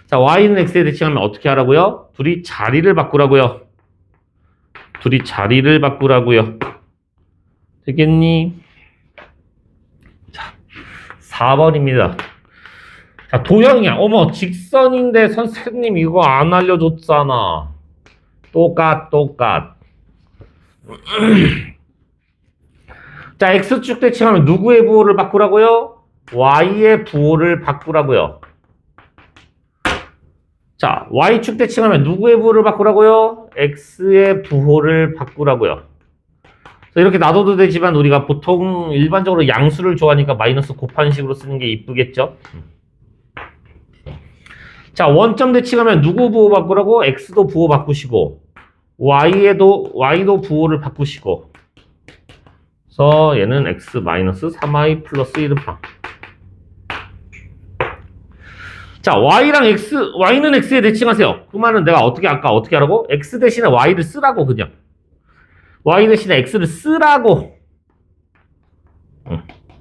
자, y는 x에 대칭하면 어떻게 하라고요? 둘이 자리를 바꾸라고요. 둘이 자리를 바꾸라고요. 되겠니? 자, 4번입니다. 자, 도형이야. 어머, 직선인데 선생님 이거 안 알려줬잖아. 똑같. 자, x축 대칭하면 누구의 부호를 바꾸라고요? y의 부호를 바꾸라고요. 자, y축 대칭하면 누구의 부호를 바꾸라고요? x의 부호를 바꾸라고요. 이렇게 놔둬도 되지만 우리가 보통 일반적으로 양수를 좋아하니까 마이너스 곱한식으로 쓰는 게 이쁘겠죠? 자, 원점 대칭하면 누구 부호 바꾸라고? x도 부호 바꾸시고 y도 부호를 바꾸시고 그래서 얘는 x 마이너스 3y 플러스 1파. 자, y는 x에 대칭하세요. 그 말은 내가 아까 어떻게 하라고? x 대신에 y를 쓰라고 그냥. y 대신에 x를 쓰라고.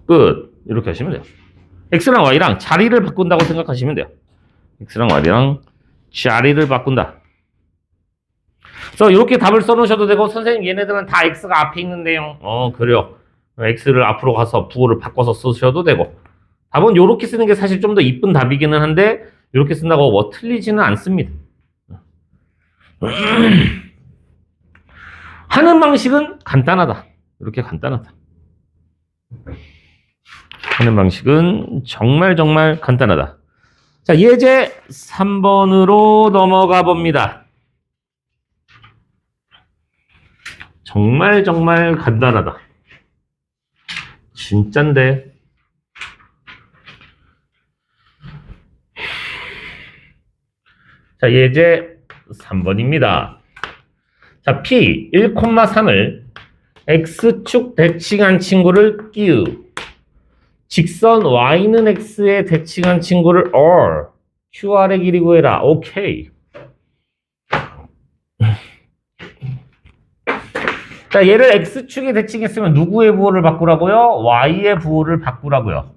끝. 이렇게 하시면 돼요. x랑 y랑 자리를 바꾼다고 생각하시면 돼요. x랑 y랑 자리를 바꾼다. 그래서 이렇게 답을 써놓으셔도 되고 선생님 얘네들은 다 x가 앞에 있는데요. 그래요. x를 앞으로 가서 부호를 바꿔서 쓰셔도 되고 답은 이렇게 쓰는 게 사실 좀 더 이쁜 답이기는 한데 이렇게 쓴다고 뭐 틀리지는 않습니다. 하는 방식은 간단하다. 이렇게 간단하다. 하는 방식은 정말 간단하다. 자, 예제 3번으로 넘어가 봅니다. 정말 간단하다. 진짠데. 자, 예제 3번입니다. 자, P 1,3을 X축 대칭한 친구를 Q, 직선 Y는 X에 대칭한 친구를 R, QR의 길이 구해라. 오케이. 자, 얘를 X축에 대칭했으면 누구의 부호를 바꾸라고요? Y의 부호를 바꾸라고요.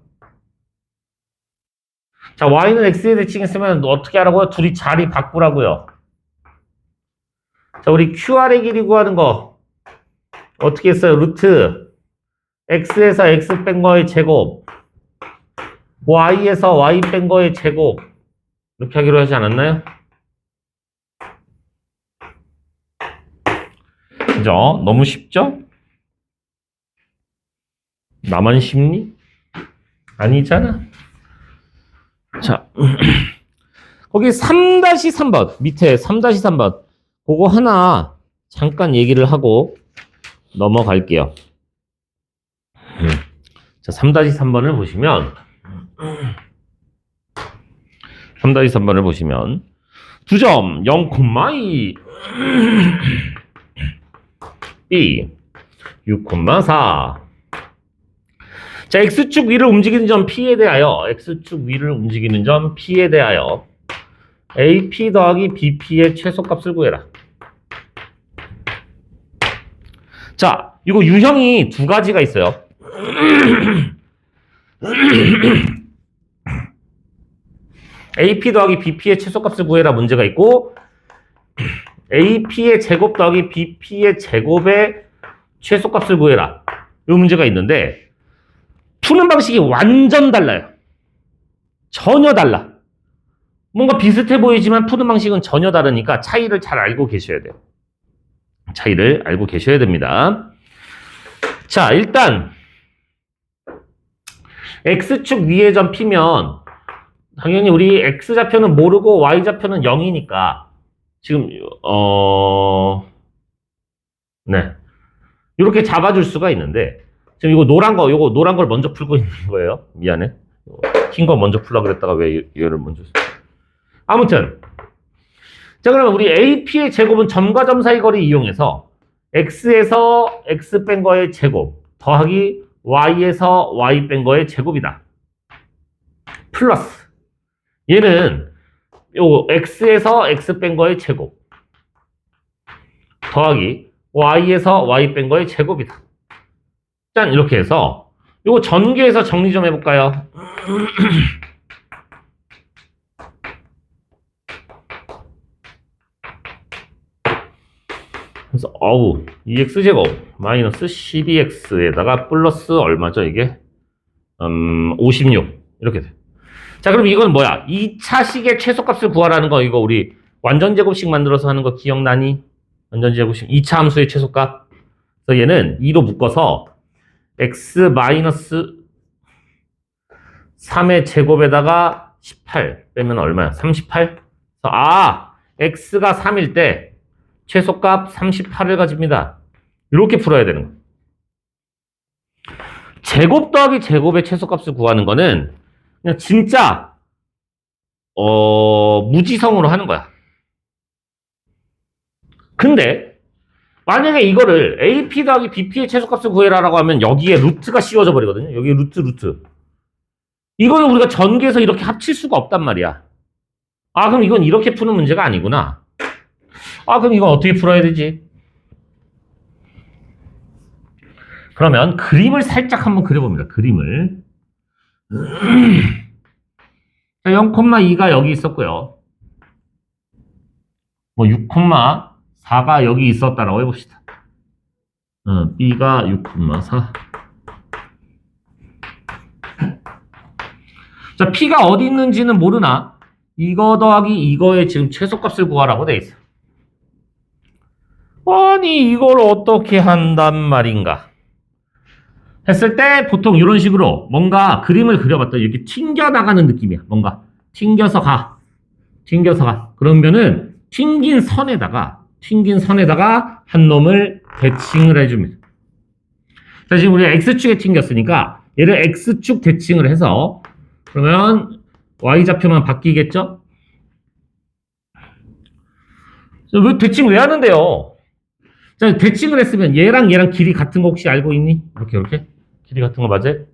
자, Y는 X에 대칭했으면 어떻게 하라고요? 둘이 자리 바꾸라고요. 자, 우리 QR의 길이 구하는 거 어떻게 했어요? 루트 X에서 X 뺀 거의 제곱 Y에서 Y 뺀 거의 제곱 이렇게 하기로 하지 않았나요? 그죠? 너무 쉽죠? 나만 쉽니? 아니잖아. 자, 거기 3-3번 밑에 3-3번 그거 하나 잠깐 얘기를 하고 넘어갈게요. 자, 3-3번을 보시면 3-3번을 보시면 2점 0,2 B 6,4. 자, X축 위를 움직이는 점 P에 대하여, X축 위를 움직이는 점 P에 대하여 AP 더하기 BP의 최소값을 구해라. 자, 이거 유형이 두 가지가 있어요. AP 더하기 BP의 최소값을 구해라 문제가 있고, AP의 제곱 더하기 BP의 제곱의 최소값을 구해라 이 문제가 있는데, 푸는 방식이 완전 달라요. 전혀 달라. 뭔가 비슷해 보이지만 푸는 방식은 전혀 다르니까 차이를 잘 알고 계셔야 돼요. 차이를 알고 계셔야 됩니다. 자, 일단 X축 위의 점 P면 당연히 우리 X좌표는 모르고 Y좌표는 0이니까 지금 네, 이렇게 잡아줄 수가 있는데, 지금 이거 노란 걸 먼저 풀고 있는 거예요. 미안해. 흰 거 먼저 풀라 그랬다가 왜 얘를 먼저. 아무튼. 자, 그러면 우리 AP의 제곱은 점과 점 사이 거리 이용해서 X에서 X 뺀 거의 제곱 더하기 Y에서 Y 뺀 거의 제곱이다. 플러스. 얘는 요 X에서 X 뺀 거의 제곱 더하기 Y에서 Y 뺀 거의 제곱이다. 짠, 이렇게 해서 요거 전개해서 정리 좀 해볼까요? 그래서 이 X제곱 마이너스 12X에다가 플러스 얼마죠 이게? 56 이렇게 돼. 자, 그럼 이건 뭐야? 2차식의 최소값을 구하라는 거, 이거 우리 완전제곱식 만들어서 하는 거 기억나니? 완전제곱식 2차 함수의 최소값. 그래서 얘는 2로 묶어서 x 마이너스 3의 제곱에다가 18 빼면 얼마야? 38? 그래서 x가 3일 때 최소값 38을 가집니다. 이렇게 풀어야 되는 거예요. 제곱 더하기 제곱의 최소값을 구하는 거는 그냥 진짜 무지성으로 하는 거야. 근데 만약에 이거를 AP 더하기 BP의 최소값을 구해라라고 하면 여기에 루트가 씌워져 버리거든요. 여기 루트. 이거는 우리가 전개해서 이렇게 합칠 수가 없단 말이야. 그럼 이건 이렇게 푸는 문제가 아니구나. 그럼 이건 어떻게 풀어야 되지? 그러면 그림을 살짝 한번 그려봅니다. 그림을. 0,2가 여기 있었고요. 6,4가 여기 있었다라고 해봅시다. B가 6,4. 자, P가 어디 있는지는 모르나 이거 더하기 이거의 지금 최소값을 구하라고 돼 있어. 아니, 이걸 어떻게 한단 말인가 했을 때 보통 이런 식으로 뭔가 그림을 그려봤더니 이렇게 튕겨나가는 느낌이야. 뭔가 튕겨서 가. 그러면은 튕긴 선에다가 한 놈을 대칭을 해줍니다. 자, 지금 우리가 X축에 튕겼으니까 얘를 X축 대칭을 해서 그러면 Y좌표만 바뀌겠죠? 왜 대칭 왜 하는데요? 자, 대칭을 했으면 얘랑 길이 같은 거 혹시 알고 있니? 이렇게 길이 같은 거 맞아요?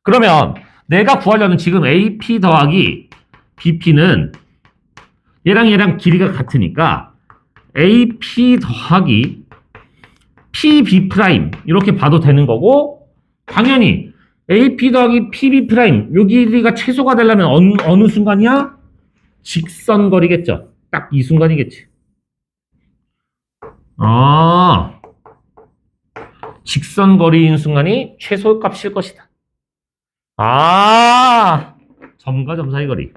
그러면 내가 구하려는 지금 AP 더하기 BP는 얘랑 길이가 같으니까 AP 더하기 PB 프라임 이렇게 봐도 되는 거고, 당연히 AP 더하기 PB 프라임 요 길이가 최소가 되려면 어느 순간이야? 직선거리겠죠. 딱 이 순간이겠지. 직선거리인 순간이 최소값일 것이다. 점과 점 사이 거리.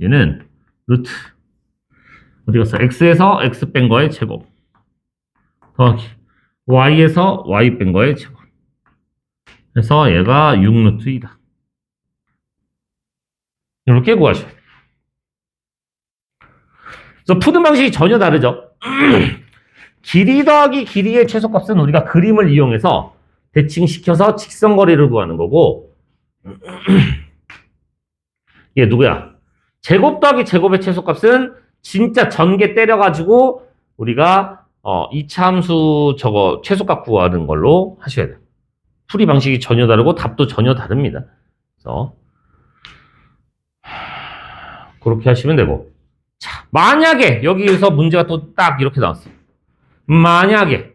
얘는 루트 어디 갔어? X에서 X 뺀 거의 제곱 더하기 Y에서 Y 뺀 거의 제곱. 그래서 얘가 6루트 2다. 이렇게 구하셔야 돼요. 그래서 푸는 방식이 전혀 다르죠. 길이 더하기 길이의 최소값은 우리가 그림을 이용해서 대칭시켜서 직선거리를 구하는 거고, 얘 누구야? 제곱 더하기 제곱의 최소값은 진짜 전개 때려가지고 우리가 2차 함수 최소값 구하는 걸로 하셔야 돼요. 풀이 방식이 전혀 다르고 답도 전혀 다릅니다. 그래서 그렇게 하시면 되고. 자, 만약에 여기에서 문제가 또 딱 이렇게 나왔어. 만약에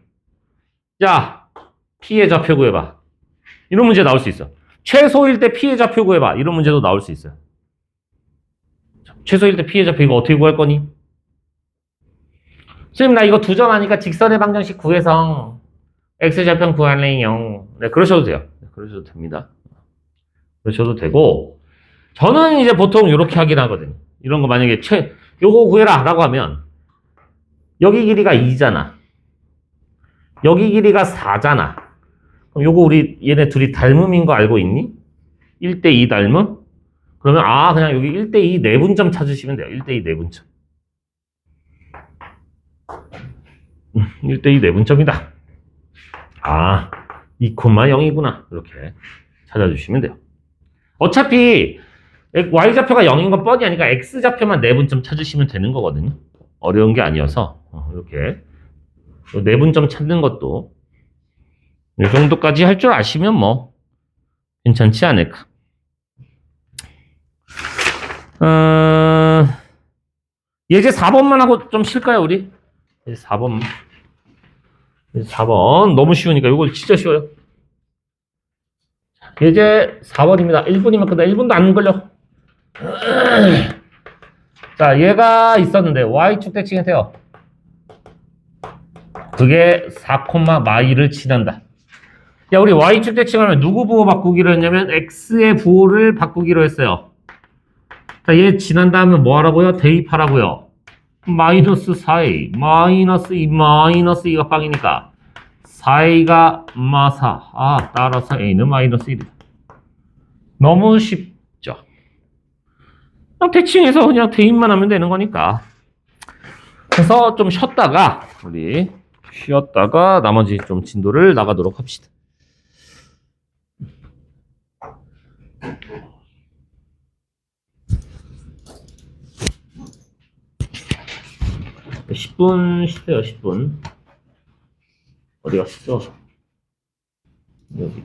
자, P의 좌표 구해봐. 이런 문제 나올 수 있어. 최소일 때 P의 좌표 구해봐. 이런 문제도 나올 수 있어요. 최소일 때 P의 좌표 이거 어떻게 구할 거니? 선생님 나 이거 두점하니까 직선의 방정식 구해서 X좌표 구할래요. 네, 그러셔도 돼요. 네, 그러셔도 됩니다. 그러셔도 되고 저는 이제 보통 이렇게 하긴 하거든요. 이런 거 만약에 요거 구해라 라고 하면 여기 길이가 2잖아. 여기 길이가 4잖아. 그럼 요거 우리 얘네 둘이 닮음인 거 알고 있니? 1대2 닮음? 그러면 그냥 여기 1대2 내분점 찾으시면 돼요. 1대2 내분점. 1대2 내분점이다. 2,0이구나. 이렇게 찾아주시면 돼요. 어차피 y좌표가 0인 건 뻔히 아니까 x좌표만 내분점 찾으시면 되는 거거든요. 어려운 게 아니어서 이렇게 내분점 찾는 것도 이 정도까지 할 줄 아시면 뭐 괜찮지 않을까. 예제 4번만 하고 좀 쉴까요 우리? 예제 4번. 예제 4번 너무 쉬우니까 이거 진짜 쉬워요. 예제 4번입니다. 1분이면 끝나. 1분도 안 걸려. 자, 얘가 있었는데 y축 대칭해서요. 그게 4,마이를 지난다. 야, 우리 y축 대칭하면 누구 부호 바꾸기로 했냐면 x의 부호를 바꾸기로 했어요. 자, 얘 지난다 하면 뭐 하라고요? 대입하라고요. 마이너스 4a, 마이너스 2, 마이너스 2가 빵이니까 4a가 마사. 따라서 a는 마이너스 1이다. 너무 쉽죠? 대칭해서 그냥 대입만 하면 되는 거니까. 그래서 좀 쉬었다가 나머지 좀 진도를 나가도록 합시다. 10분 쉬세요. 10분. 어디 갔어? 여기.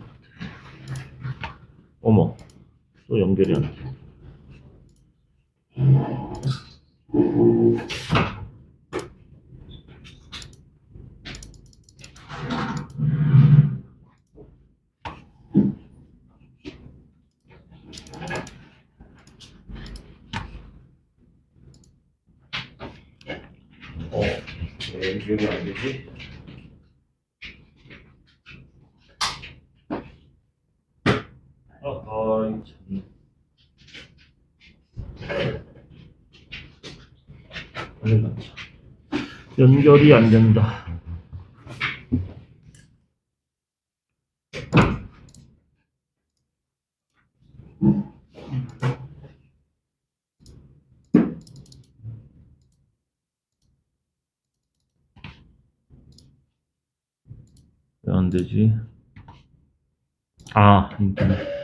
어머, 또 연결이 안 돼. 왜 연결이 안 되지? 참. 연결이 안 된다. 왜 안 되지? 인터넷.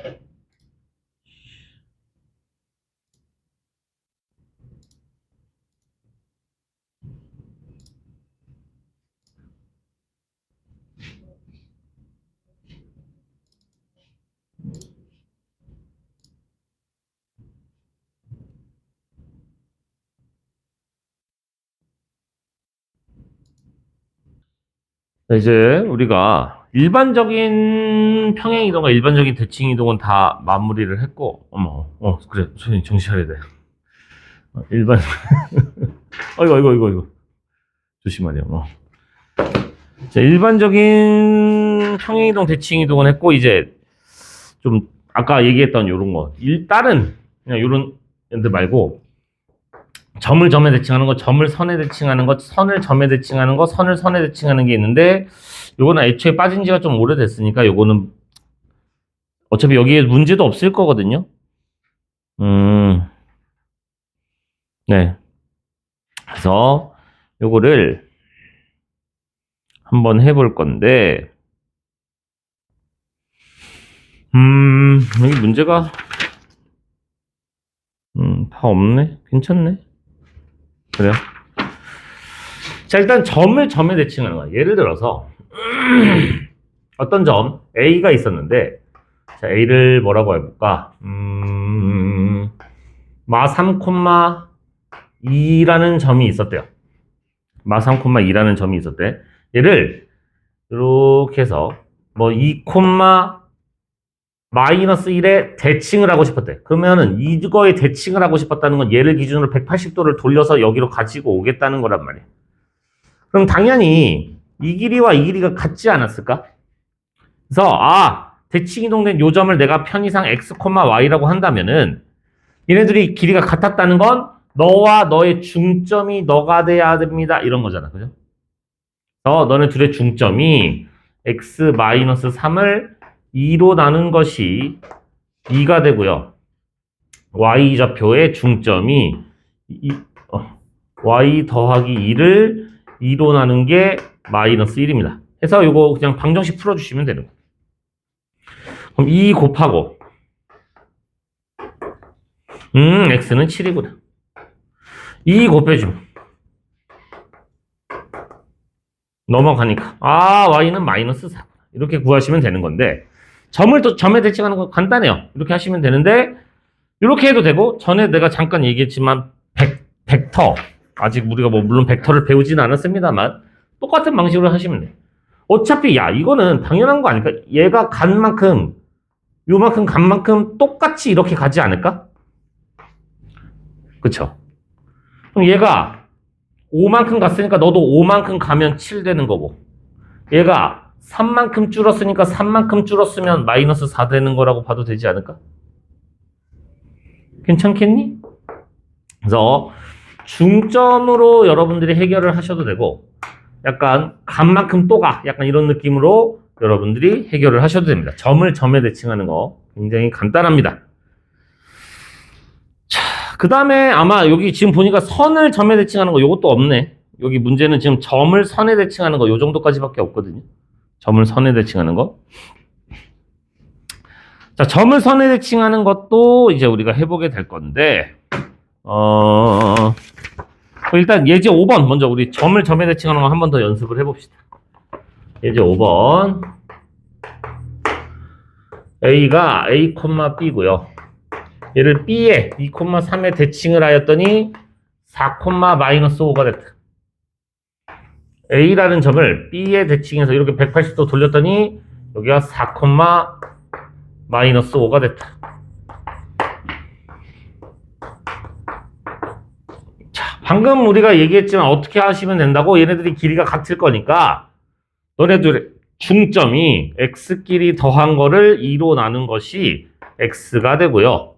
이제 우리가 일반적인 평행이동과 일반적인 대칭이동은 다 마무리를 했고, 그래, 선생님 정신 차려야 돼. 일반, 이거. 조심하세요. 자, 일반적인 평행이동, 대칭이동은 했고, 이제 좀 아까 얘기했던 요런 거, 다른 그냥 요런 애들 말고 점을 점에 대칭하는 거, 점을 선에 대칭하는 거, 선을 점에 대칭하는 거, 선을 선에 대칭하는 게 있는데 요거는 애초에 빠진 지가 좀 오래됐으니까 요거는 어차피 여기에 문제도 없을 거거든요. 네. 그래서 요거를 한번 해볼 건데 여기 문제가 다 없네. 괜찮네. 그래요? 자, 일단 점을 점에 대칭하는 거야. 예를 들어서 어떤 점 A가 있었는데, 자, A를 뭐라고 해볼까? 마 3,2라는 점이 있었대요. 마 3,2라는 점이 있었대. 얘를 이렇게 해서 뭐 2, 마이너스 1에 대칭을 하고 싶었대. 그러면은 이거에 대칭을 하고 싶었다는 건 얘를 기준으로 180도를 돌려서 여기로 가지고 오겠다는 거란 말이야. 그럼 당연히 이 길이와 이 길이가 같지 않았을까? 그래서 대칭 이동된 요 점을 내가 편의상 x, y라고 한다면은 얘네들이 길이가 같았다는 건 너와 너의 중점이 너가 돼야 됩니다. 이런 거잖아. 그죠? 너네 둘의 중점이 x-3을 2로 나눈 것이 2가 되고요. y좌표의 중점이 y 더하기 2를 2로 나눈 게 마이너스 1입니다. 해서 이거 그냥 방정식 풀어주시면 되는 거예요. 그럼 2 곱하고 x는 7이구나. 2 곱해주면 넘어가니까 y는 마이너스 4. 이렇게 구하시면 되는 건데 점에 대칭하는 거 간단해요. 이렇게 하시면 되는데 이렇게 해도 되고 전에 내가 잠깐 얘기했지만 벡터 아직 우리가 뭐 물론 벡터를 배우지는 않았습니다만 똑같은 방식으로 하시면 돼요. 어차피 이거는 당연한 거 아닐까? 얘가 간 만큼 요만큼 간 만큼 똑같이 이렇게 가지 않을까? 그쵸? 그럼 얘가 5만큼 갔으니까 너도 5만큼 가면 7 되는 거고 얘가 3만큼 줄었으니까 3만큼 줄었으면 마이너스 4 되는 거라고 봐도 되지 않을까? 괜찮겠니? 그래서 중점으로 여러분들이 해결을 하셔도 되고 약간 간만큼 또 가 약간 이런 느낌으로 여러분들이 해결을 하셔도 됩니다. 점을 점에 대칭하는 거 굉장히 간단합니다. 자, 그 다음에 아마 여기 지금 보니까 선을 점에 대칭하는 거 요것도 없네. 여기 문제는 지금 점을 선에 대칭하는 거 요 정도까지밖에 없거든요. 점을 선에 대칭하는 거. 자, 점을 선에 대칭하는 것도 이제 우리가 해보게 될 건데 일단 예제 5번 먼저 우리 점을 점에 대칭하는 거 한 번 더 연습을 해봅시다. 예제 5번 A가 A, B고요. 얘를 B에 2, 3에 대칭을 하였더니 4, 마이너스 5가 됐다. A라는 점을 B에 대칭해서 이렇게 180도 돌렸더니 여기가 4, 마이너스 5가 됐다. 자, 방금 우리가 얘기했지만 어떻게 하시면 된다고? 얘네들이 길이가 같을 거니까 너네들의 중점이 x끼리 더한 거를 2로 나눈 것이 x가 되고요.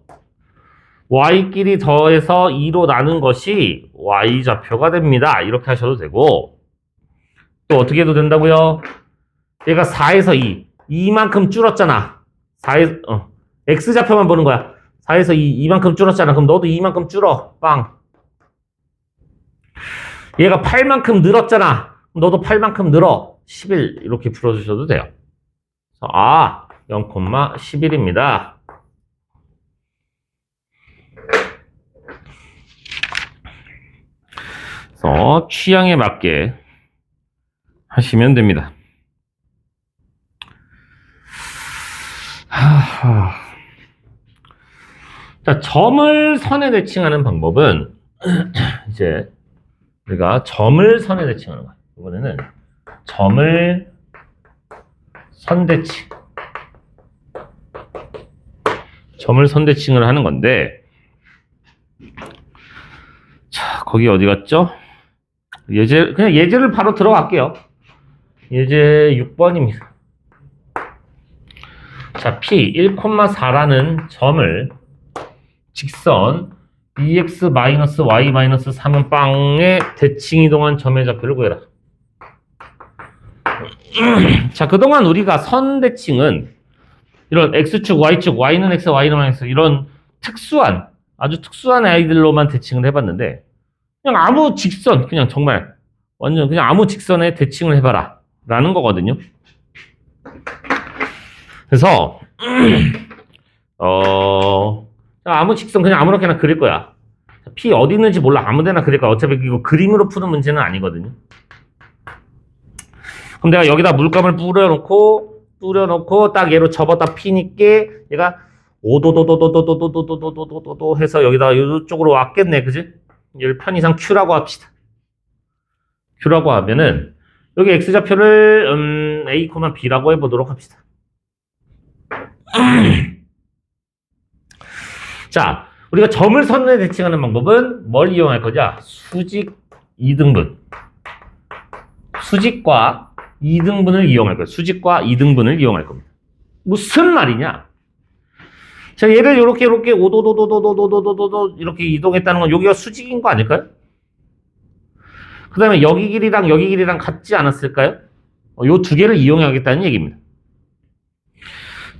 y끼리 더해서 2로 나눈 것이 y좌표가 됩니다. 이렇게 하셔도 되고 또 어떻게 해도 된다고요? 얘가 4에서 2만큼 줄었잖아. x좌표만 보는 거야. 4에서 2만큼 줄었잖아. 그럼 너도 2만큼 줄어. 빵. 얘가 8만큼 늘었잖아. 너도 8만큼 늘어. 11 이렇게 풀어주셔도 돼요. 0,11입니다. 그래서 취향에 맞게 하시면 됩니다. 자, 점을 선에 대칭하는 방법은 이제 우리가 점을 선에 대칭하는 거야. 이번에는 점을 선대칭. 점을 선대칭을 하는 건데, 자, 거기 어디 갔죠? 그냥 예제를 바로 들어갈게요. 예제 6번입니다. 자, P 1,4라는 점을 직선 bx-y-3은 빵에 대칭 이동한 점의 좌표를 구해라. 자, 그동안 우리가 선 대칭은 이런 x축, y축, y는 x, y는 x 이런 아주 특수한 아이들로만 대칭을 해봤는데 그냥 아무 직선, 그냥 정말 완전 그냥 아무 직선에 대칭을 해봐라 라는 거거든요. 그래서 아무 직선 그냥 아무렇게나 그릴 거야. P 어디 있는지 몰라. 아무데나 그릴 거야. 어차피 이거 그림으로 푸는 문제는 아니거든요. 그럼 내가 여기다 물감을 뿌려놓고 뿌려놓고 딱 얘로 접었다 피니까 얘가 오도도도도도도도도도도도도도 해서 여기다가 이쪽으로 왔겠네, 그지? 얘를 편의상 Q라고 합시다. Q라고 하면은 여기 X좌표를 A, B라고 해보도록 합시다. 자, 우리가 점을 선에 대칭하는 방법은 뭘 이용할 거냐? 수직 2등분. 수직과 2등분을 이용할 거예요. 수직과 2등분을 이용할 겁니다. 무슨 말이냐? 자, 얘를 이렇게 오도도도도도도도도도 이렇게 이동했다는 건 여기가 수직인 거 아닐까요? 그 다음에 여기 길이랑 같지 않았을까요? 요 두 개를 이용하겠다는 얘기입니다.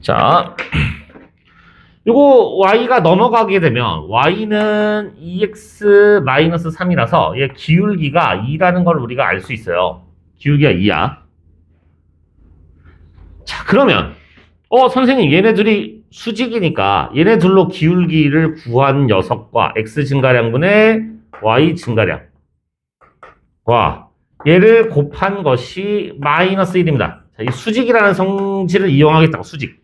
자, 요거 y가 넘어가게 되면 y는 2x-3이라서 얘 기울기가 2라는 걸 우리가 알 수 있어요. 기울기가 2야. 자, 그러면 선생님 얘네들이 수직이니까 얘네들로 기울기를 구한 녀석과 x 증가량분의 y 증가량과 얘를 곱한 것이 마이너스 1입니다. 자, 이 수직이라는 성질을 이용하겠다고, 수직.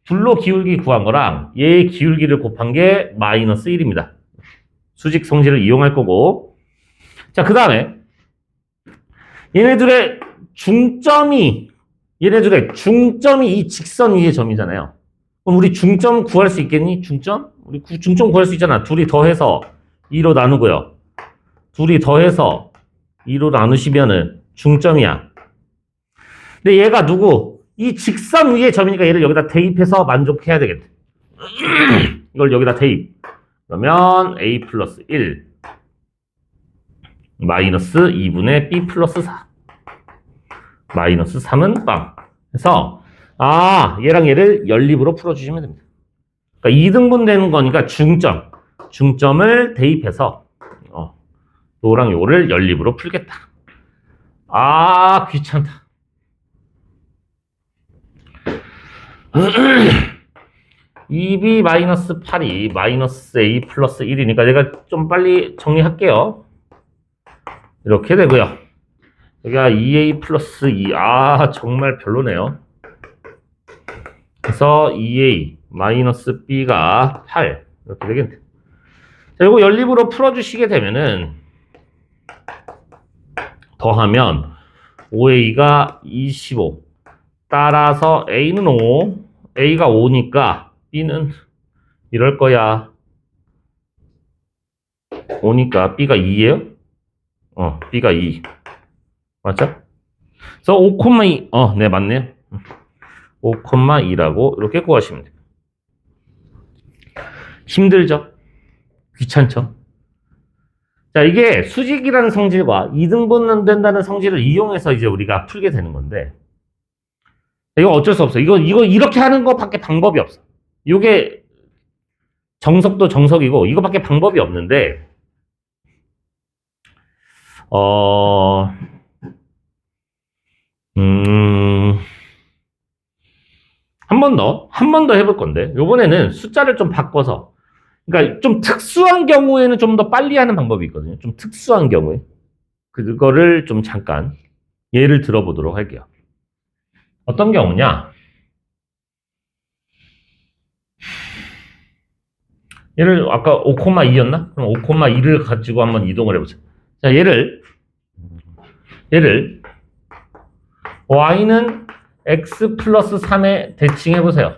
둘로 기울기 구한 거랑 얘의 기울기를 곱한 게 마이너스 1입니다. 수직 성질을 이용할 거고. 자, 그 다음에 얘네들의 중점이 이 직선 위의 점이잖아요. 그럼 우리 중점 구할 수 있겠니? 중점? 우리 중점 구할 수 있잖아. 둘이 더해서 2로 나누고요. 둘이 더해서 2로 나누시면은 중점이야. 근데 얘가 누구? 이 직선 위의 점이니까 얘를 여기다 대입해서 만족해야 되겠다. 이걸 여기다 대입. 그러면 a 플러스 1 마이너스 2분의 b 플러스 4 마이너스 3은 빵. 그래서 얘랑 얘를 연립으로 풀어주시면 됩니다. 그러니까 2등분 되는 거니까 중점을 대입해서 요랑 요를 연립으로 풀겠다. 귀찮다. 2b 마이너스 8이 마이너스 a 플러스 1이니까 제가 좀 빨리 정리할게요. 이렇게 되고요. 여기가 2a 플러스 2. 정말 별로네요. 그래서 2a 마이너스 b가 8 이렇게 되겠네. 자, 이거 연립으로 풀어주시게 되면은 더하면 5a가 25 따라서 a는 5 a가 5니까 b는 이럴 거야. 5니까 b가 2예요? b가 2 맞죠? 그래서 5,2 네 맞네요. 5,2라고 이렇게 구하시면 돼요. 힘들죠? 귀찮죠? 자, 이게 수직이라는 성질과 2등분 된다는 성질을 이용해서 이제 우리가 풀게 되는 건데, 이거 어쩔 수 없어. 이거 이렇게 하는 것밖에 방법이 없어. 이게 정석도 정석이고 이거밖에 방법이 없는데, 한 번 더 해볼 건데, 요번에는 숫자를 좀 바꿔서, 그러니까 좀 특수한 경우에는 좀 더 빨리 하는 방법이 있거든요. 좀 특수한 경우에. 그거를 좀 잠깐 예를 들어보도록 할게요. 어떤 경우냐? 얘를 아까 5,2였나? 그럼 5,2를 가지고 한번 이동을 해보자. 자, 얘를 y는 x 플러스 3에 대칭해보세요.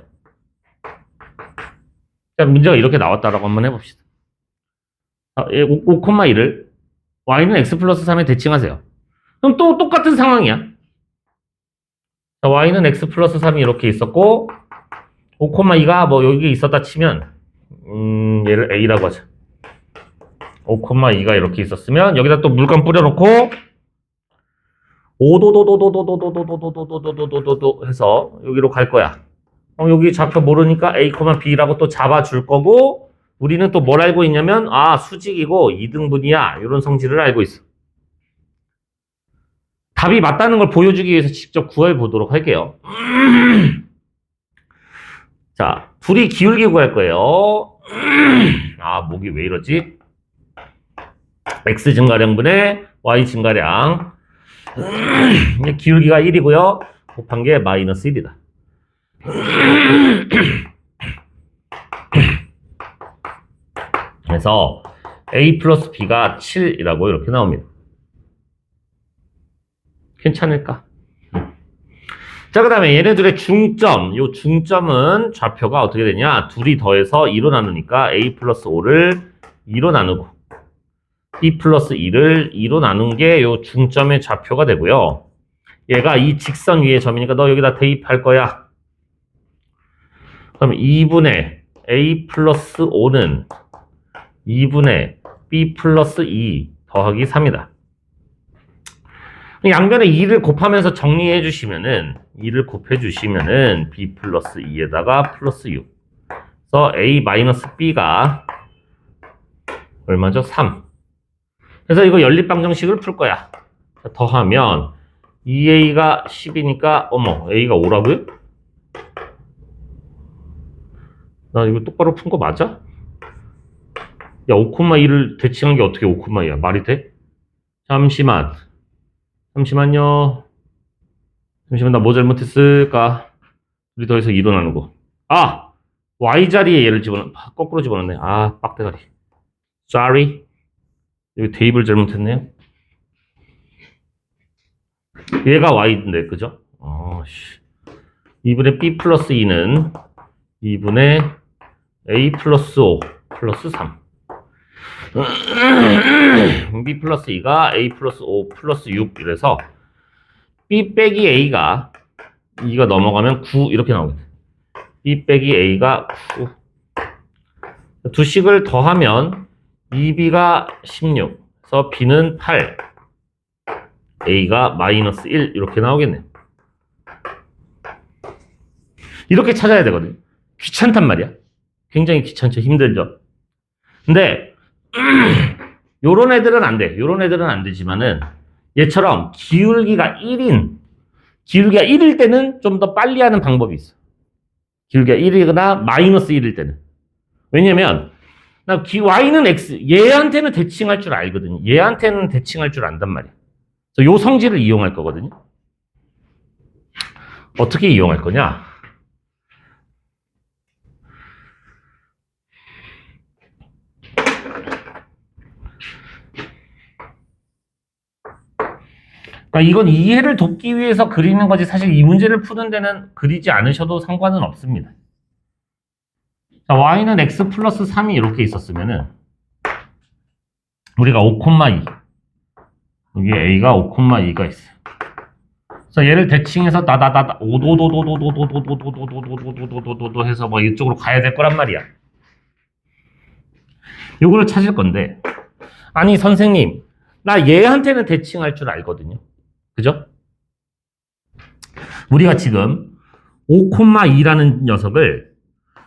자, 문제가 이렇게 나왔다라고 한번 해봅시다. 5,2를 y는 x 플러스 3에 대칭하세요. 그럼 또 똑같은 상황이야. 자, y는 x 플러스 3이 이렇게 있었고 5,2가 뭐 여기 있었다 치면 얘를 a라고 하자. 5,2가 이렇게 있었으면 여기다 또 물감 뿌려놓고 5도도도도도도도도도도도도도도도 해서 여기로 갈 거야. 여기 좌표 모르니까 a, b라고 또 잡아줄 거고 우리는 또 뭘 알고 있냐면 수직이고 2등분이야. 이런 성질을 알고 있어. 답이 맞다는 걸 보여주기 위해서 직접 구해 보도록 할게요. 자, 둘이 기울기 구할 거예요. 목이 왜 이러지? x 증가량분의 y 증가량. 기울기가 1이고요. 곱한 게 마이너스 1이다. 그래서 A 플러스 B가 7이라고 이렇게 나옵니다. 괜찮을까? 자, 그 다음에 얘네들의 중점, 요 중점은 좌표가 어떻게 되냐? 둘이 더해서 2로 나누니까 A 플러스 5를 2로 나누고 B 플러스 2를 2로 나눈 게 요 중점의 좌표가 되고요. 얘가 이 직선 위의 점이니까 너 여기다 대입할 거야. 그럼 2분의 A 플러스 5는 2분의 B 플러스 2 더하기 3이다. 양변에 2를 곱하면서 정리해 주시면은 2를 곱해 주시면은 B 플러스 2에다가 플러스 6. 그래서 A 마이너스 B가 얼마죠? 3. 그래서 이거 연립방정식을 풀 거야. 더하면 2A가 10이니까 어머 A가 5라고요? 나 이거 똑바로 푼 거 맞아? 야 5,2를 대칭한 게 어떻게 5,2야? 말이 돼? 잠시만요. 잠시만 나 뭐 잘못했을까? 우리 더해서 2로 나누고 Y자리에 얘를 거꾸로 집어넣네. 빡대가리. Sorry. 여기 대입을 잘못했네요. 얘가 Y인데 그죠? 2분의 B 플러스 2는 2분의 A 플러스 5 플러스 3. B 플러스 2가 A 플러스 5 플러스 6 이래서 B 빼기 A가 2가 넘어가면 9 이렇게 나오겠네. B 빼기 A가 9. 두 식을 더하면 2B가 16. 그래서 B는 8. A가 마이너스 1 이렇게 나오겠네. 이렇게 찾아야 되거든요. 귀찮단 말이야. 굉장히 귀찮죠. 힘들죠. 근데 요런 애들은 안 돼. 요런 애들은 안 되지만은 얘처럼 기울기가 1일 때는 좀 더 빨리 하는 방법이 있어. 기울기가 1이거나 마이너스 1일 때는. 왜냐면 Y는 X, 얘한테는 대칭할 줄 알거든요. 얘한테는 대칭할 줄 안단 말이야. 그래서 요 성질을 이용할 거거든요. 어떻게 이용할 거냐? 그러니까 이건 이해를 돕기 위해서 그리는 거지 사실 이 문제를 푸는 데는 그리지 않으셔도 상관은 없습니다. 자, y는 x 플러스 3이 이렇게 있었으면은 우리가 5,2 여기 a가 5,2가 있어요. 그래서 얘를 대칭해서 오도도도도도도도도도도도도도도도도도도 해서 뭐 이쪽으로 가야 될 거란 말이야. 요거를 찾을 건데 아니 선생님 나 얘한테는 대칭할 줄 알거든요. 그죠? 우리가 지금 5,2라는 녀석을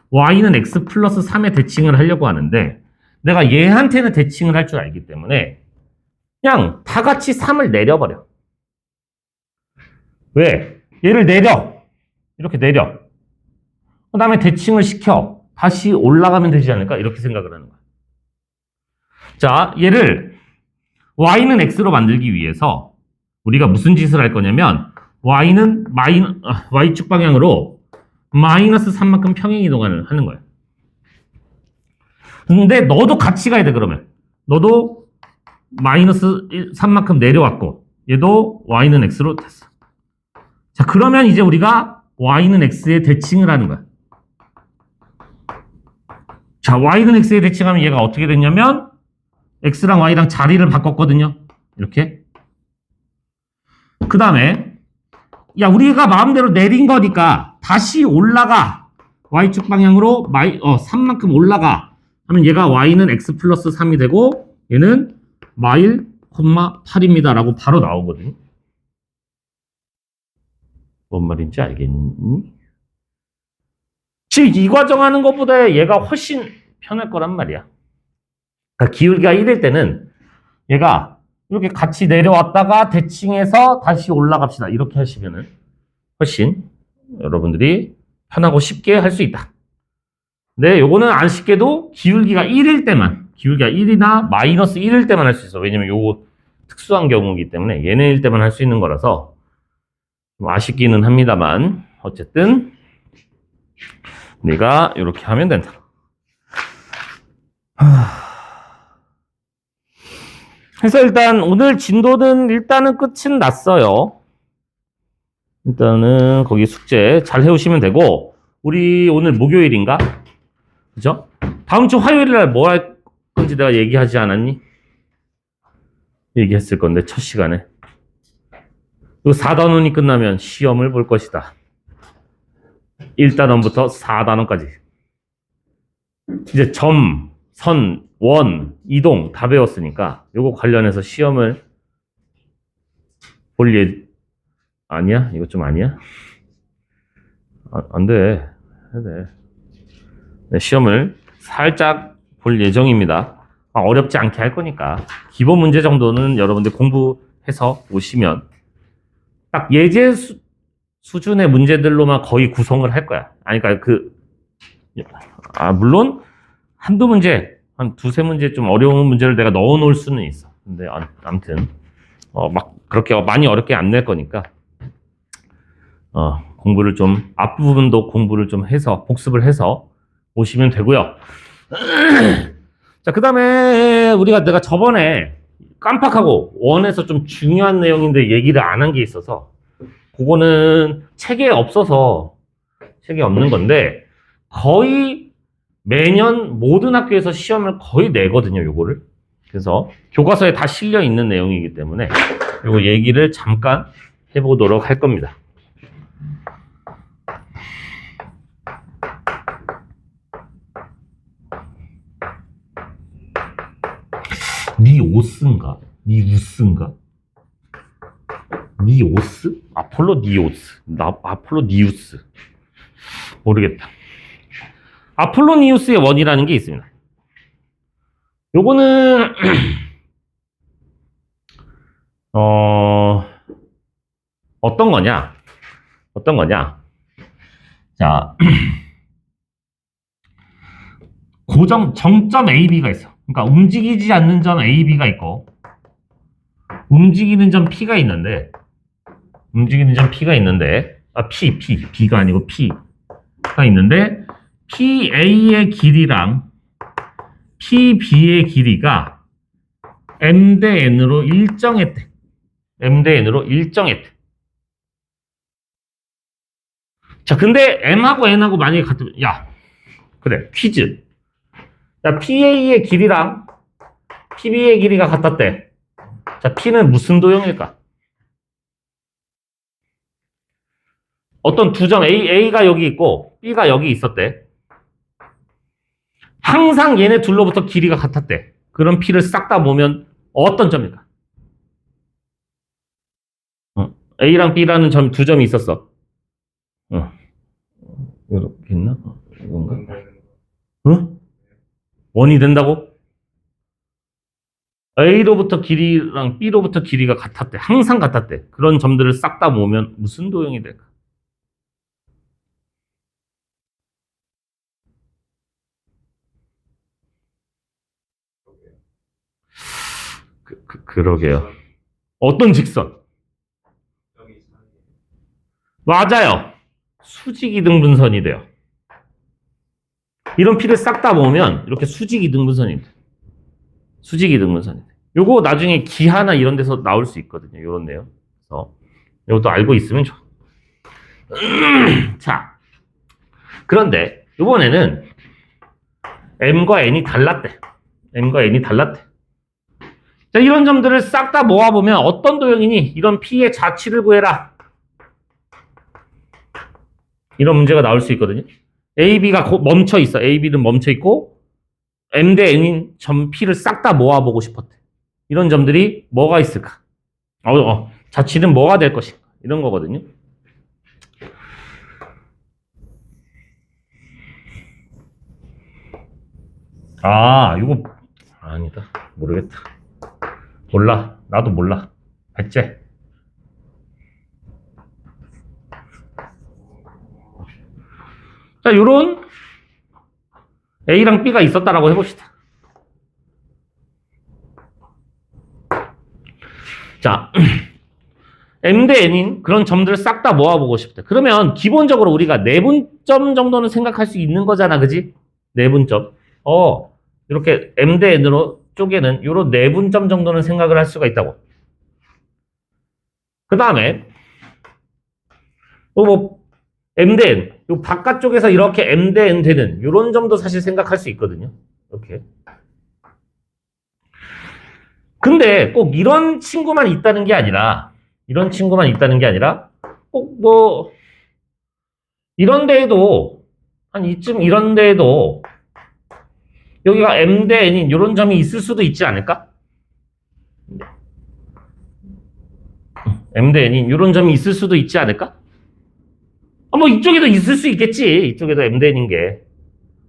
y는 x 플러스 3에 대칭을 하려고 하는데 내가 얘한테는 대칭을 할 줄 알기 때문에 그냥 다 같이 3을 내려버려. 왜? 얘를 내려. 이렇게 내려. 그 다음에 대칭을 시켜. 다시 올라가면 되지 않을까? 이렇게 생각을 하는 거야. 자, 얘를 y는 x로 만들기 위해서 우리가 무슨 짓을 할 거냐면 y는 y축 방향으로 마이너스 3만큼 평행 이동을 하는 거야. 근데 너도 같이 가야 돼 그러면. 너도 마이너스 3만큼 내려왔고 얘도 y는 x로 됐어. 자 그러면 이제 우리가 y는 x에 대칭을 하는 거야. 자 y는 x에 대칭하면 얘가 어떻게 됐냐면 x랑 y랑 자리를 바꿨거든요. 이렇게. 그 다음에 야 우리가 마음대로 내린 거니까 다시 올라가. y축 방향으로 3만큼 올라가 하면 얘가 y는 x 플러스 3이 되고 얘는 마일, 8입니다 라고 바로 나오거든요. 뭔 말인지 알겠니? 지금 이 과정 하는 것보다 얘가 훨씬 편할 거란 말이야. 그러니까 기울기가 1일 때는 얘가 이렇게 같이 내려왔다가 대칭해서 다시 올라갑시다. 이렇게 하시면은 훨씬 여러분들이 편하고 쉽게 할 수 있다. 근데 요거는 안 쉽게도 기울기가 1일 때만, 기울기가 1이나 마이너스 1일 때만 할 수 있어. 왜냐면 요거 특수한 경우이기 때문에 얘네일 때만 할 수 있는 거라서 좀 아쉽기는 합니다만 어쨌든 네가 이렇게 하면 된다. 그래서 일단 오늘 진도는 일단은 끝은 났어요. 일단은 거기 숙제 잘 해오시면 되고, 우리 오늘 목요일인가? 그죠? 다음 주 화요일 날 뭐 할 건지 내가 얘기하지 않았니? 얘기했을 건데 첫 시간에. 이 4단원이 끝나면 시험을 볼 것이다. 1단원부터 4단원까지. 이제 점, 선, 원, 이동 다 배웠으니까 요거 관련해서 시험을 볼 아니야? 이거 좀 아니야? 안 돼. 해야 돼. 네, 시험을 살짝 볼 예정입니다. 어렵지 않게 할 거니까. 기본 문제 정도는 여러분들 공부해서 오시면 딱 예제 수준의 문제들로만 거의 구성을 할 거야. 아니, 그러니까 물론 한두 문제, 한 두세 문제 좀 어려운 문제를 내가 넣어 놓을 수는 있어. 근데 아무튼 막 그렇게 많이 어렵게 안 낼 거니까 공부를 좀 앞부분도 공부를 좀 해서 복습을 해서 오시면 되고요. 자, 그 다음에 내가 저번에 깜빡하고 원에서 좀 중요한 내용인데 얘기를 안 한 게 있어서 그거는 책에 없어서 책에 없는 건데 거의 매년 모든 학교에서 시험을 거의 내거든요, 요거를. 그래서 교과서에 다 실려 있는 내용이기 때문에 요거 얘기를 잠깐 해보도록 할 겁니다. 니오스인가? 니우스인가? 니오스? 아폴로 니오스. 아폴로 니우스. 모르겠다. 아폴로 니우스의 원이라는 게 있습니다. 요거는 어떤 거냐? 자, 정점 AB가 있어. 그러니까 움직이지 않는 점 AB가 있고 움직이는 점 P가 있는데 B가 아니고 P가 있는데 PA의 길이랑 PB의 길이가 M 대 N으로 일정했대. 자, 근데 M하고 N하고 만약에 같으면, 그래, 퀴즈. 자, PA의 길이랑 PB의 길이가 같았대. 자, P는 무슨 도형일까? 어떤 두 점 A가 여기 있고 B가 여기 있었대. 항상 얘네 둘로부터 길이가 같았대. 그럼 P를 싹 다 모으면 어떤 점일까? A랑 B라는 두 점이 있었어. 이렇게 있나? 이건가? 원이 된다고? A로부터 길이랑 B로부터 길이가 같았대. 항상 같았대. 그런 점들을 싹 다 모으면 무슨 도형이 될까? 그러게요. 어떤 직선? 맞아요. 수직이등분선이 돼요. 이런 P를 싹 다 모으면 이렇게 수직이등분선이 돼요. 요거 나중에 기하나 이런 데서 나올 수 있거든요. 요런 내용. 그래서 이것도 알고 있으면 좋아. 자, 그런데 이번에는 M과 N이 달랐대. 자, 이런 점들을 싹 다 모아보면 어떤 도형이니? 이런 P의 자취를 구해라. 이런 문제가 나올 수 있거든요. AB가 멈춰 있어. AB는 멈춰 있고 M 대 N인 점 P를 싹 다 모아보고 싶었대. 이런 점들이 뭐가 있을까? 자취는 뭐가 될 것인가? 이런 거거든요. 이거 아니다. 모르겠다. 몰라. 나도 몰라. 백제. 자, 요런 A랑 B가 있었다라고 해봅시다. 자, M 대 N인 그런 점들을 싹 다 모아보고 싶다. 그러면 기본적으로 우리가 내분점 정도는 생각할 수 있는 거잖아. 그지? 내분점. 이렇게 M 대 N으로 쪼개는 요런 내분점 정도는 생각을 할 수가 있다고. 그 다음에 뭐 M 대 N, 요 바깥쪽에서 이렇게 M 대 N 되는 요런 점도 사실 생각할 수 있거든요. 이렇게. 근데 꼭 이런 친구만 있다는 게 아니라 꼭 뭐 이런 데에도 한 이쯤 이런 데에도 여기가 M 대 N인 이런 점이 있을 수도 있지 않을까? M 대 N인 이런 점이 있을 수도 있지 않을까? 뭐 이쪽에도 있을 수 있겠지. 이쪽에도 M 대 N인 게.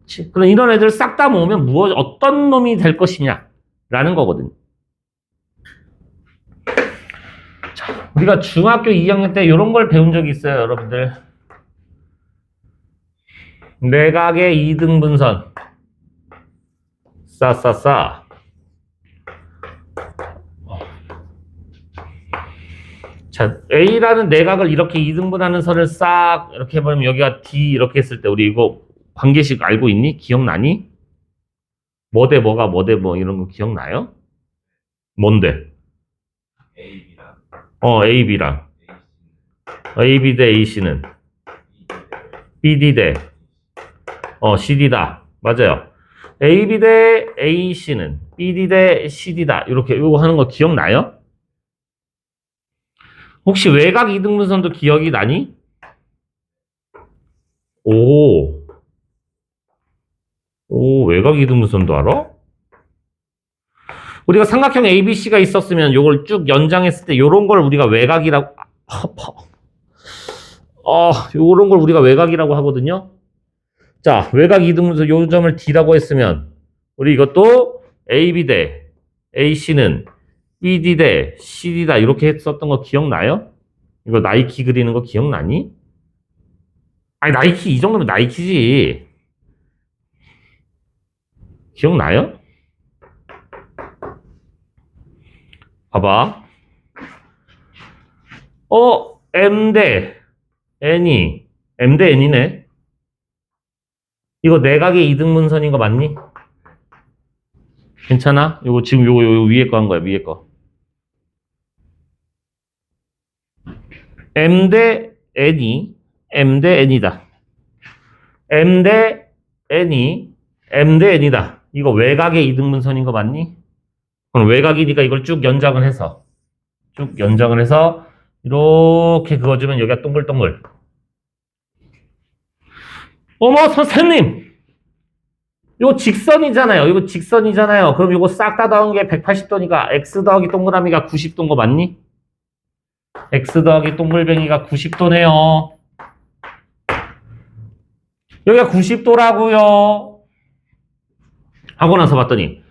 그치? 그럼 이런 애들 싹 다 모으면 어떤 놈이 될 것이냐라는 거거든요. 자, 우리가 중학교 2학년 때 이런 걸 배운 적이 있어요, 여러분들. 내각의 이등분선. 싸. 자, A라는 내각을 이렇게 이등분하는 선을 싹 이렇게 해보면 여기가 D 이렇게 했을 때 우리 이거 관계식 알고 있니? 기억나니? 뭐 대 뭐가 뭐 대 뭐 이런 거 기억나요? 뭔데? AB랑. AB 대 AC는 BD 대 CD다. 맞아요. AB 대 AC는 BD 대 CD다. 이렇게 이거 하는 거 기억나요? 혹시 외곽 이등분선도 기억이 나니? 오, 외곽 이등분선도 알아? 우리가 삼각형 ABC가 있었으면 이걸 쭉 연장했을 때 요런 걸 우리가 외곽이라고 요런 걸 우리가 외곽이라고 하거든요. 자, 외곽 이등분선 요 점을 D라고 했으면 우리 이것도 AB 대 AC는 BD 대 CD다 이렇게 했었던 거 기억나요? 이거 나이키 그리는 거 기억나니? 아니 나이키 이 정도면 나이키지. 기억나요? 봐봐. M 대 N이 M 대 N이네. 이거 내각의 이등분선인 거 맞니? 괜찮아? 요거 지금 요거 위에 거 한 거야, 위에 거. M 대 N이 M 대 N이다. M 대 N이 M 대 N이다. 이거 외곽의 이등분선인 거 맞니? 그럼 외곽이니까 이걸 쭉 연장을 해서 이렇게 그어주면 여기가 동글동글. 어머 선생님! 이거 직선이잖아요. 이거 직선이잖아요. 그럼 이거 싹 다 더한 게 180도니까 x 더하기 동그라미가 90도인 거 맞니? x 더하기 동글뱅이가 90도네요. 여기가 90도라고요. 하고 나서 봤더니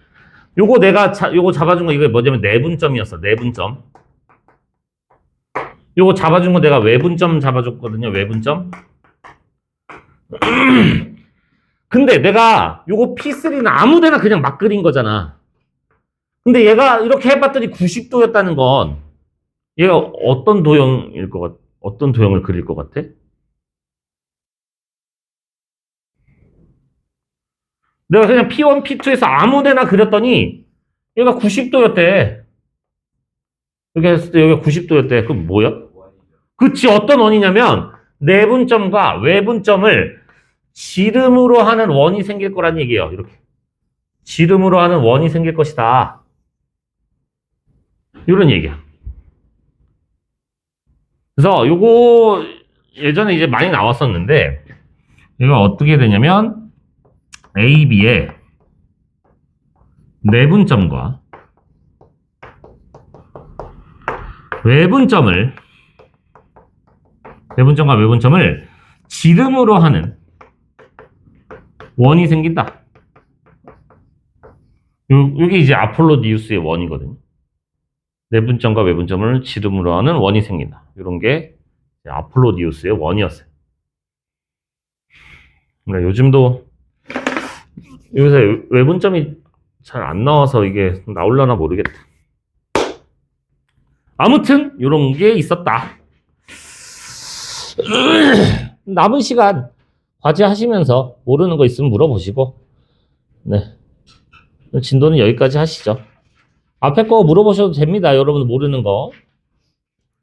요거 내가 요거 잡아준 거 이거 뭐냐면 내분점이었어. 내분점. 요거 잡아준 거 내가 외분점 잡아줬거든요. 외분점. 근데 내가 요거 P3는 아무 데나 그냥 막 그린 거잖아. 근데 얘가 이렇게 해봤더니 90도였다는 건 얘가 어떤 도형을 그릴 것 같아? 내가 그냥 P1, P2에서 아무 데나 그렸더니 얘가 90도였대. 이렇게 했을 때 여기가 90도였대. 그럼 뭐야? 그치, 어떤 원이냐면 내분점과 외분점을 지름으로 하는 원이 생길 거란 얘기예요. 이렇게. 지름으로 하는 원이 생길 것이다. 이런 얘기야. 그래서 요거 예전에 이제 많이 나왔었는데 이거 어떻게 되냐면 AB의 내분점과 외분점을 지름으로 하는 원이 생긴다. 이게 이제 아폴로디우스의 원이거든요. 내분점과 외분점을 지름으로 하는 원이 생긴다. 이런 게 아폴로디우스의 원이었어요. 그러니까 요즘도 요새 외분점이 잘 안 나와서 이게 나올려나 모르겠다. 아무튼 요런 게 있었다. 남은 시간 과제하시면서 모르는 거 있으면 물어보시고, 네, 진도는 여기까지 하시죠. 앞에 거 물어보셔도 됩니다. 여러분 모르는 거.